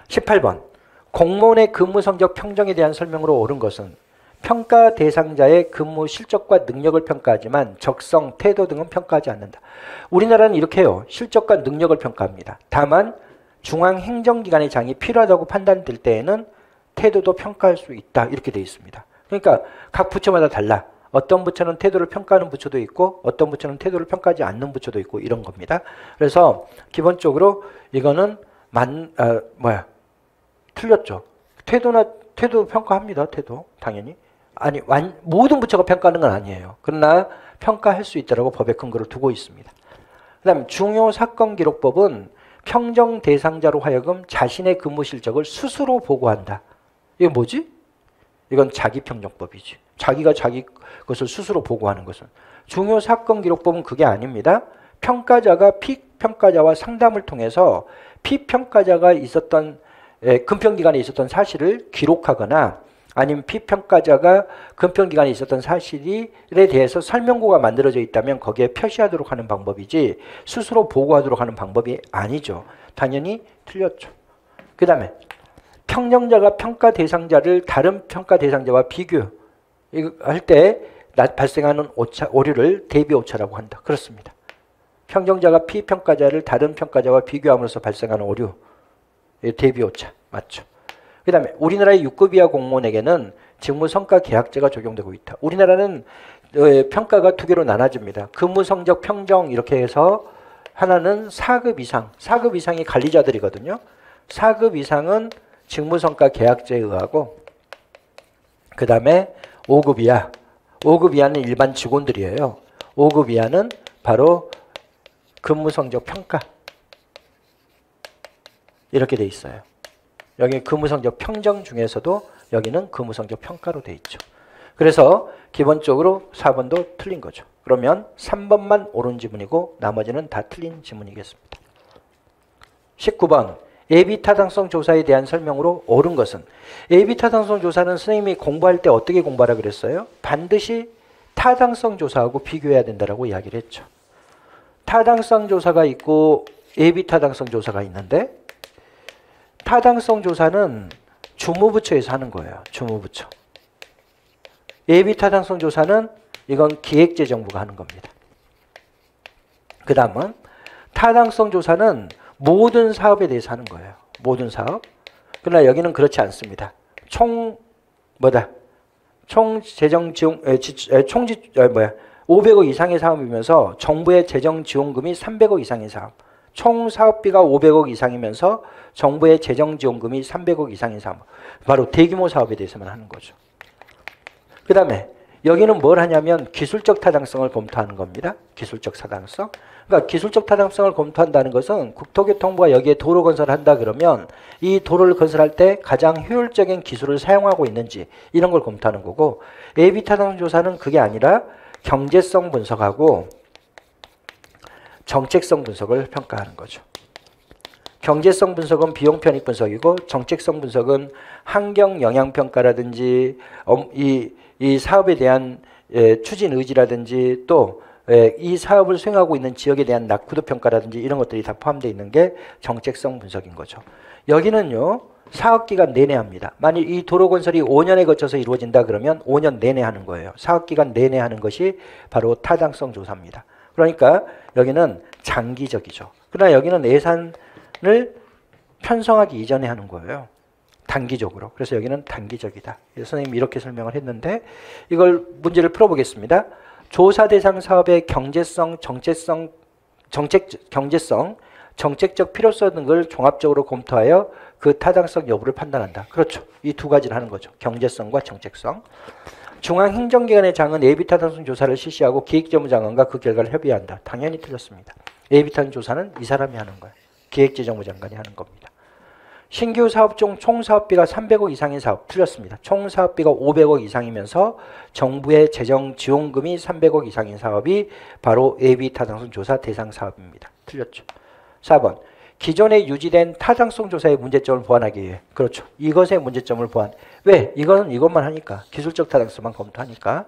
18번 공무원의 근무 성적 평정에 대한 설명으로 옳은 것은 평가 대상자의 근무 실적과 능력을 평가하지만 적성, 태도 등은 평가하지 않는다. 우리나라는 이렇게 해요. 실적과 능력을 평가합니다. 다만 중앙행정기관의 장이 필요하다고 판단될 때에는 태도도 평가할 수 있다. 이렇게 되어 있습니다. 그러니까 각 부처마다 달라. 어떤 부처는 태도를 평가하는 부처도 있고 어떤 부처는 태도를 평가하지 않는 부처도 있고 이런 겁니다. 그래서 기본적으로 이거는 틀렸죠. 태도 평가합니다. 태도 당연히. 아니 모든 부처가 평가하는 건 아니에요. 그러나 평가할 수 있다고 법의 근거를 두고 있습니다. 그 다음 중요사건기록법은 평정 대상자로 하여금 자신의 근무 실적을 스스로 보고한다. 이게 뭐지? 이건 자기평정법이지. 자기가 자기 것을 스스로 보고하는 것은. 중요사건기록법은 그게 아닙니다. 평가자가 피평가자와 상담을 통해서 피평가자가 있었던 근평기간에 있었던 사실을 기록하거나 아니면 피평가자가 근평기간에 있었던 사실에 대해서 설명고가 만들어져 있다면 거기에 표시하도록 하는 방법이지 스스로 보고하도록 하는 방법이 아니죠. 당연히 틀렸죠. 그 다음에 평정자가 평가 대상자를 다른 평가 대상자와 비교할 때 발생하는 오류를 대비 오차라고 한다. 그렇습니다. 평정자가 피평가자를 다른 평가자와 비교함으로써 발생하는 오류 대비 오차 맞죠. 그 다음에 우리나라의 6급 이하 공무원에게는 직무성과 계약제가 적용되고 있다. 우리나라는 평가가 두 개로 나눠집니다. 근무성적 평정 이렇게 해서 하나는 4급 이상, 4급 이상이 관리자들이거든요. 4급 이상은 직무성과 계약제에 의하고 그 다음에 5급 이하, 5급 이하는 일반 직원들이에요. 5급 이하는 바로 근무성적 평가 이렇게 돼 있어요. 여기 근무성적 평정 중에서도 여기는 근무성적 평가로 돼 있죠. 그래서 기본적으로 4번도 틀린 거죠. 그러면 3번만 옳은 지문이고 나머지는 다 틀린 지문이겠습니다. 19번 예비타당성 조사에 대한 설명으로 옳은 것은 예비타당성 조사는 선생님이 공부할 때 어떻게 공부하라 그랬어요? 반드시 타당성 조사하고 비교해야 된다고 이야기를 했죠. 타당성 조사가 있고 예비타당성 조사가 있는데 타당성 조사는 주무부처에서 하는 거예요. 주무부처. 예비타당성 조사는 이건 기획재정부가 하는 겁니다. 그 다음은 타당성 조사는 모든 사업에 대해서 하는 거예요. 모든 사업. 그러나 여기는 그렇지 않습니다. 총 500억 이상의 사업이면서 정부의 재정 지원금이 300억 이상의 사업. 총 사업비가 500억 이상이면서 정부의 재정 지원금이 300억 이상인 사업. 바로 대규모 사업에 대해서만 하는 거죠. 그 다음에 여기는 뭘 하냐면 기술적 타당성을 검토하는 겁니다. 기술적 타당성. 그러니까 기술적 타당성을 검토한다는 것은 국토교통부가 여기에 도로 건설을 한다 그러면 이 도로를 건설할 때 가장 효율적인 기술을 사용하고 있는지 이런 걸 검토하는 거고 예비타당성 조사는 그게 아니라 경제성 분석하고 정책성 분석을 평가하는 거죠. 경제성 분석은 비용 편익 분석이고 정책성 분석은 환경 영향 평가라든지 이 사업에 대한 추진 의지라든지 또 이 사업을 수행하고 있는 지역에 대한 낙후도 평가라든지 이런 것들이 다 포함되어 있는 게 정책성 분석인 거죠. 여기는요. 사업기간 내내 합니다. 만일 이 도로 건설이 5년에 거쳐서 이루어진다 그러면 5년 내내 하는 거예요. 사업기간 내내 하는 것이 바로 타당성 조사입니다. 그러니까 여기는 장기적이죠. 그러나 여기는 예산을 편성하기 이전에 하는 거예요. 단기적으로. 그래서 여기는 단기적이다. 그래서 선생님이 이렇게 설명을 했는데 이걸 문제를 풀어보겠습니다. 조사 대상 사업의 경제성, 정책 경제성, 정책적 필요성 등을 종합적으로 검토하여 그 타당성 여부를 판단한다. 그렇죠. 이 두 가지를 하는 거죠. 경제성과 정책성. 중앙행정기관의 장은 예비 타당성 조사를 실시하고 기획재무장관과 그 결과를 협의한다. 당연히 틀렸습니다. 예비 타당성 조사는 이 사람이 하는 거예요. 기획재정부 장관이 하는 겁니다. 신규 사업 중 총 사업비가 300억 이상인 사업 틀렸습니다. 총 사업비가 500억 이상이면서 정부의 재정 지원금이 300억 이상인 사업이 바로 예비 타당성 조사 대상 사업입니다. 틀렸죠. 4번 기존에 유지된 타당성 조사의 문제점을 보완하기 위해 그렇죠. 이것의 문제점을 보완. 왜? 이거는 이것만 하니까 기술적 타당성만 검토하니까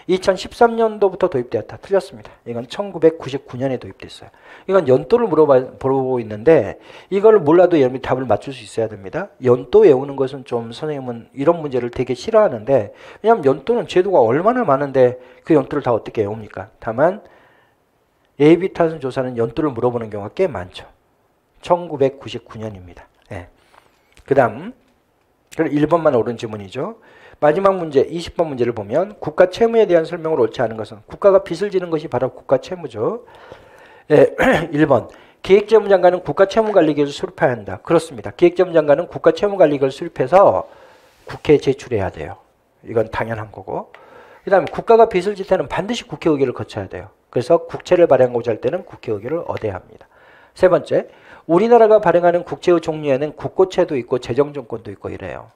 2013년도부터 도입되었다. 틀렸습니다. 이건 1999년에 도입됐어요. 이건 연도를 물어보고 있는데 이걸 몰라도 여러분이 답을 맞출 수 있어야 됩니다. 연도 외우는 것은 좀 선생님은 이런 문제를 되게 싫어하는데 왜냐하면 연도는 제도가 얼마나 많은데 그 연도를 다 어떻게 외웁니까? 다만 예비 타당성 조사는 연도를 물어보는 경우가 꽤 많죠. 1999년입니다. 예. 그 다음 1번만 옳은 지문이죠. 마지막 문제 20번 문제를 보면 국가 채무에 대한 설명을 옳지 않은 것은 국가가 빚을 지는 것이 바로 국가 채무죠. 예, 1번 기획재무장관은 국가채무관리계획을 수립해야 한다. 그렇습니다. 기획재무장관은 국가채무관리계획을 수립해서 국회에 제출해야 돼요. 이건 당연한 거고. 그 다음에 국가가 빚을 질 때는 반드시 국회 의결을 거쳐야 돼요. 그래서 국채를 발행하고자 할 때는 국회 의결을 얻어야 합니다. 세 번째, 우리나라가 발행하는 국채의 종류에는 국고채도 있고 재정증권도 있고 이래요.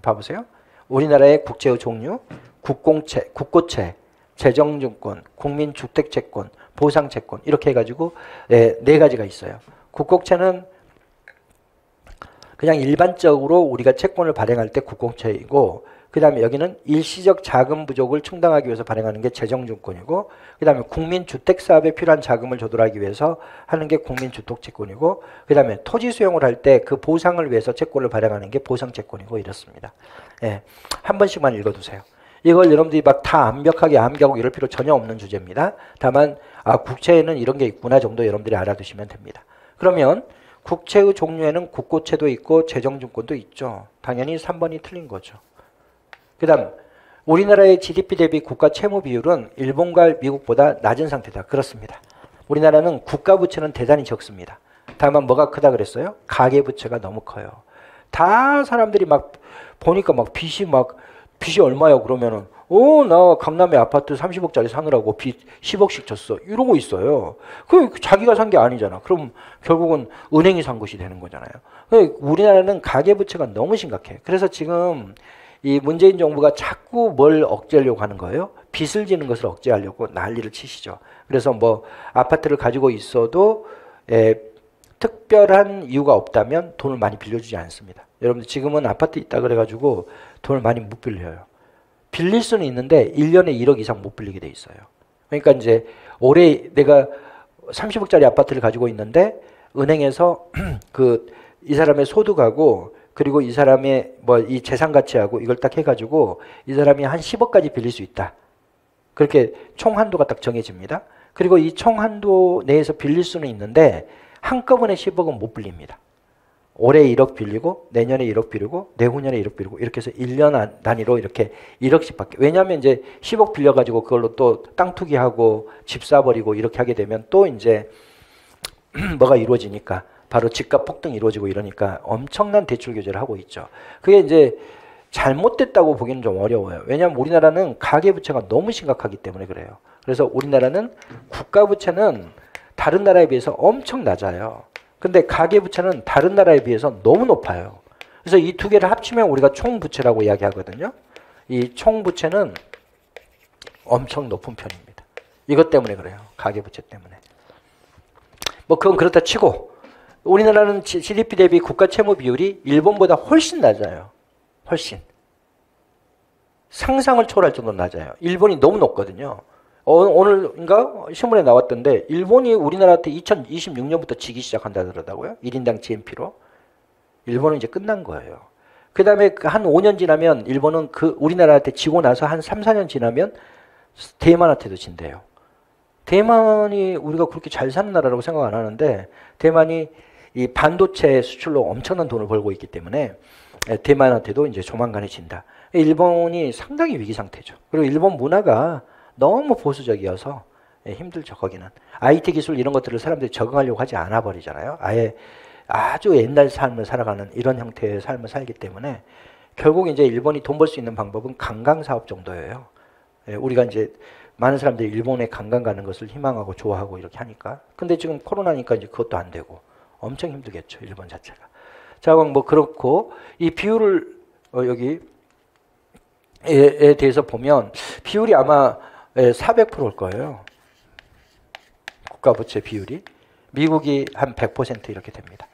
봐보세요. 우리나라의 국채의 종류, 국공채, 국고채, 재정증권, 국민주택채권, 보상채권 이렇게 해가지고 네 가지가 있어요. 국고채는 그냥 일반적으로 우리가 채권을 발행할 때 국공채이고 그 다음에 여기는 일시적 자금 부족을 충당하기 위해서 발행하는 게 재정증권이고 그 다음에 국민주택사업에 필요한 자금을 조달하기 위해서 하는 게 국민주택채권이고 그 다음에 토지 수용을 할 때 그 보상을 위해서 채권을 발행하는 게 보상채권이고 이렇습니다. 예, 한 번씩만 읽어두세요. 이걸 여러분들이 막 다 완벽하게 암기하고 이럴 필요 전혀 없는 주제입니다. 다만 국채에는 이런 게 있구나 정도 여러분들이 알아두시면 됩니다. 그러면 국채의 종류에는 국고채도 있고 재정증권도 있죠. 당연히 3번이 틀린 거죠. 그 다음 우리나라의 GDP 대비 국가 채무 비율은 일본과 미국보다 낮은 상태다. 그렇습니다. 우리나라는 국가 부채는 대단히 적습니다. 다만 뭐가 크다 그랬어요? 가계 부채가 너무 커요. 다 사람들이 막 보니까 막 빚이 얼마야 그러면은 나 강남에 아파트 30억짜리 사느라고 빚 10억씩 졌어. 이러고 있어요. 그 자기가 산 게 아니잖아. 그럼 결국은 은행이 산 것이 되는 거잖아요. 우리나라는 가계 부채가 너무 심각해. 그래서 지금 이 문재인 정부가 자꾸 뭘 억제하려고 하는 거예요? 빚을 지는 것을 억제하려고 난리를 치시죠. 그래서 뭐 아파트를 가지고 있어도 특별한 이유가 없다면 돈을 많이 빌려주지 않습니다. 여러분들 지금은 아파트 있다 그래가지고 돈을 많이 못 빌려요. 빌릴 수는 있는데 1년에 1억 이상 못 빌리게 돼 있어요. 그러니까 이제 올해 내가 30억짜리 아파트를 가지고 있는데 은행에서 이 사람의 소득하고 그리고 이 사람의 이 재산 가치하고 이걸 딱 해가지고 이 사람이 한 10억까지 빌릴 수 있다. 그렇게 총 한도가 딱 정해집니다. 그리고 이 총 한도 내에서 빌릴 수는 있는데 한꺼번에 10억은 못 빌립니다. 올해 1억 빌리고 내년에 1억 빌리고 내후년에 1억 빌리고 이렇게 해서 1년 단위로 이렇게 1억씩 받게. 왜냐하면 이제 10억 빌려가지고 그걸로 또 땅 투기하고 집 사버리고 이렇게 하게 되면 또 이제 뭐가 이루어지니까 바로 집값 폭등이 이루어지고 이러니까 엄청난 대출 규제를 하고 있죠. 그게 이제 잘못됐다고 보기는 좀 어려워요. 왜냐하면 우리나라는 가계부채가 너무 심각하기 때문에 그래요. 그래서 우리나라는 국가부채는 다른 나라에 비해서 엄청 낮아요. 근데 가계부채는 다른 나라에 비해서 너무 높아요. 그래서 이 두 개를 합치면 우리가 총부채라고 이야기하거든요. 이 총부채는 엄청 높은 편입니다. 이것 때문에 그래요. 가계부채 때문에. 뭐 그건 그렇다 치고 우리나라는 GDP 대비 국가 채무 비율이 일본보다 훨씬 낮아요. 훨씬. 상상을 초월할 정도로 낮아요. 일본이 너무 높거든요. 오늘인가 신문에 나왔던데 일본이 우리나라한테 2026년부터 지기 시작한다 그러더라고요. 1인당 GNP로. 일본은 이제 끝난 거예요. 그 다음에 한 5년 지나면 일본은 우리나라한테 지고 나서 한 3, 4년 지나면 대만한테도 진대요. 대만이 우리가 그렇게 잘 사는 나라라고 생각 안 하는데 대만이 이 반도체 수출로 엄청난 돈을 벌고 있기 때문에 대만한테도 이제 조만간에 진다. 일본이 상당히 위기 상태죠. 그리고 일본 문화가 너무 보수적이어서 예, 힘들죠. 거기는 IT 기술 이런 것들을 사람들이 적응하려고 하지 않아 버리잖아요. 아예 아주 옛날 삶을 살아가는 이런 형태의 삶을 살기 때문에 결국 이제 일본이 돈 벌 수 있는 방법은 관광 사업 정도예요. 예, 우리가 이제 많은 사람들이 일본에 관광 가는 것을 희망하고 좋아하고 이렇게 하니까. 근데 지금 코로나니까 이제 그것도 안 되고 엄청 힘들겠죠. 일본 자체가. 자, 그럼 뭐 그렇고 이 비율을 여기 에 대해서 보면 비율이 아마 400%일 거예요. 국가 부채 비율이. 미국이 한 100% 이렇게 됩니다.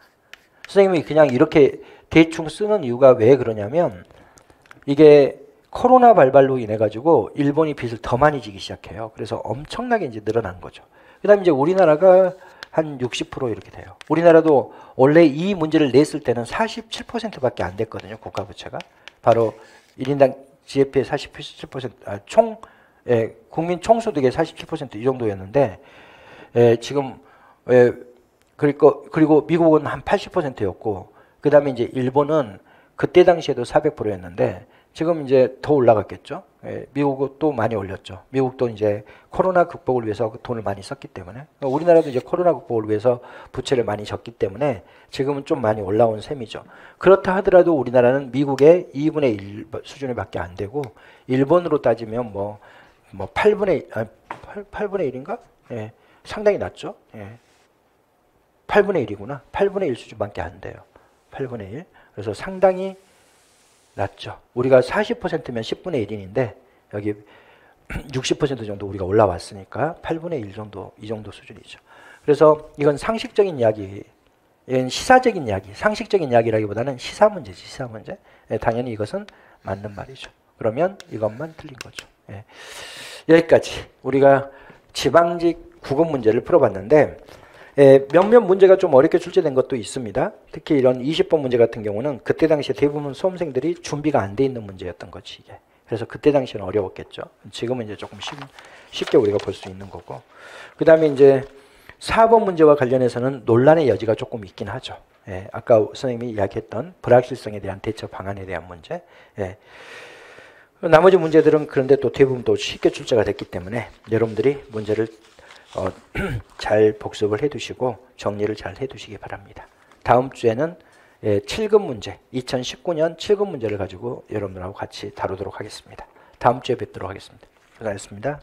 선생님이 그냥 이렇게 대충 쓰는 이유가 왜 그러냐면 이게 코로나 발발로 인해 가지고 일본이 빚을 더 많이 지기 시작해요. 그래서 엄청나게 이제 늘어난 거죠. 그다음에 이제 우리나라가 한 60% 이렇게 돼요. 우리나라도 원래 이 문제를 냈을 때는 47%밖에 안 됐거든요. 국가 부채가. 바로 1인당 GDP의 47%, 국민 총소득의 47% 이 정도였는데 지금 그리고 미국은 한 80%였고 그다음에 이제 일본은 그때 당시에도 400%였는데 지금 이제 더 올라갔겠죠. 미국은 또 많이 올렸죠. 미국도 이제 코로나 극복을 위해서 돈을 많이 썼기 때문에 우리나라도 이제 코로나 극복을 위해서 부채를 많이 졌기 때문에 지금은 좀 많이 올라온 셈이죠. 그렇다 하더라도 우리나라는 미국의 2분의 1 수준에밖에 안 되고 일본으로 따지면 뭐 8분의 1인가? 예, 상당히 낮죠. 예. 8분의 1이구나. 8분의 1 수준밖에 안 돼요. 8분의 1. 그래서 상당히 낮죠. 우리가 40%면 10분의 1인인데 여기 60% 정도 우리가 올라왔으니까 8분의 1 정도, 이 정도 수준이죠. 그래서 이건 상식적인 이야기, 이건 시사적인 이야기, 상식적인 이야기라기보다는 시사 문제지, 시사 문제. 당연히 이것은 맞는 말이죠. 그러면 이것만 틀린 거죠. 여기까지 우리가 지방직 국어 문제를 풀어봤는데 몇몇 문제가 좀 어렵게 출제된 것도 있습니다. 특히 이런 20번 문제 같은 경우는 그때 당시에 대부분 수험생들이 준비가 안 돼 있는 문제였던 거지 이게. 그래서 그때 당시에는 어려웠겠죠. 지금은 이제 조금 쉽게 우리가 볼 수 있는 거고. 그 다음에 이제 4번 문제와 관련해서는 논란의 여지가 조금 있긴 하죠. 아까 선생님이 이야기했던 불확실성에 대한 대처 방안에 대한 문제. 나머지 문제들은 그런데 또 대부분 또 쉽게 출제가 됐기 때문에 여러분들이 문제를 잘 복습을 해두시고 정리를 잘 해두시기 바랍니다. 다음 주에는 7급 문제, 2019년 7급 문제를 가지고 여러분들하고 같이 다루도록 하겠습니다. 다음 주에 뵙도록 하겠습니다. 고생하셨습니다.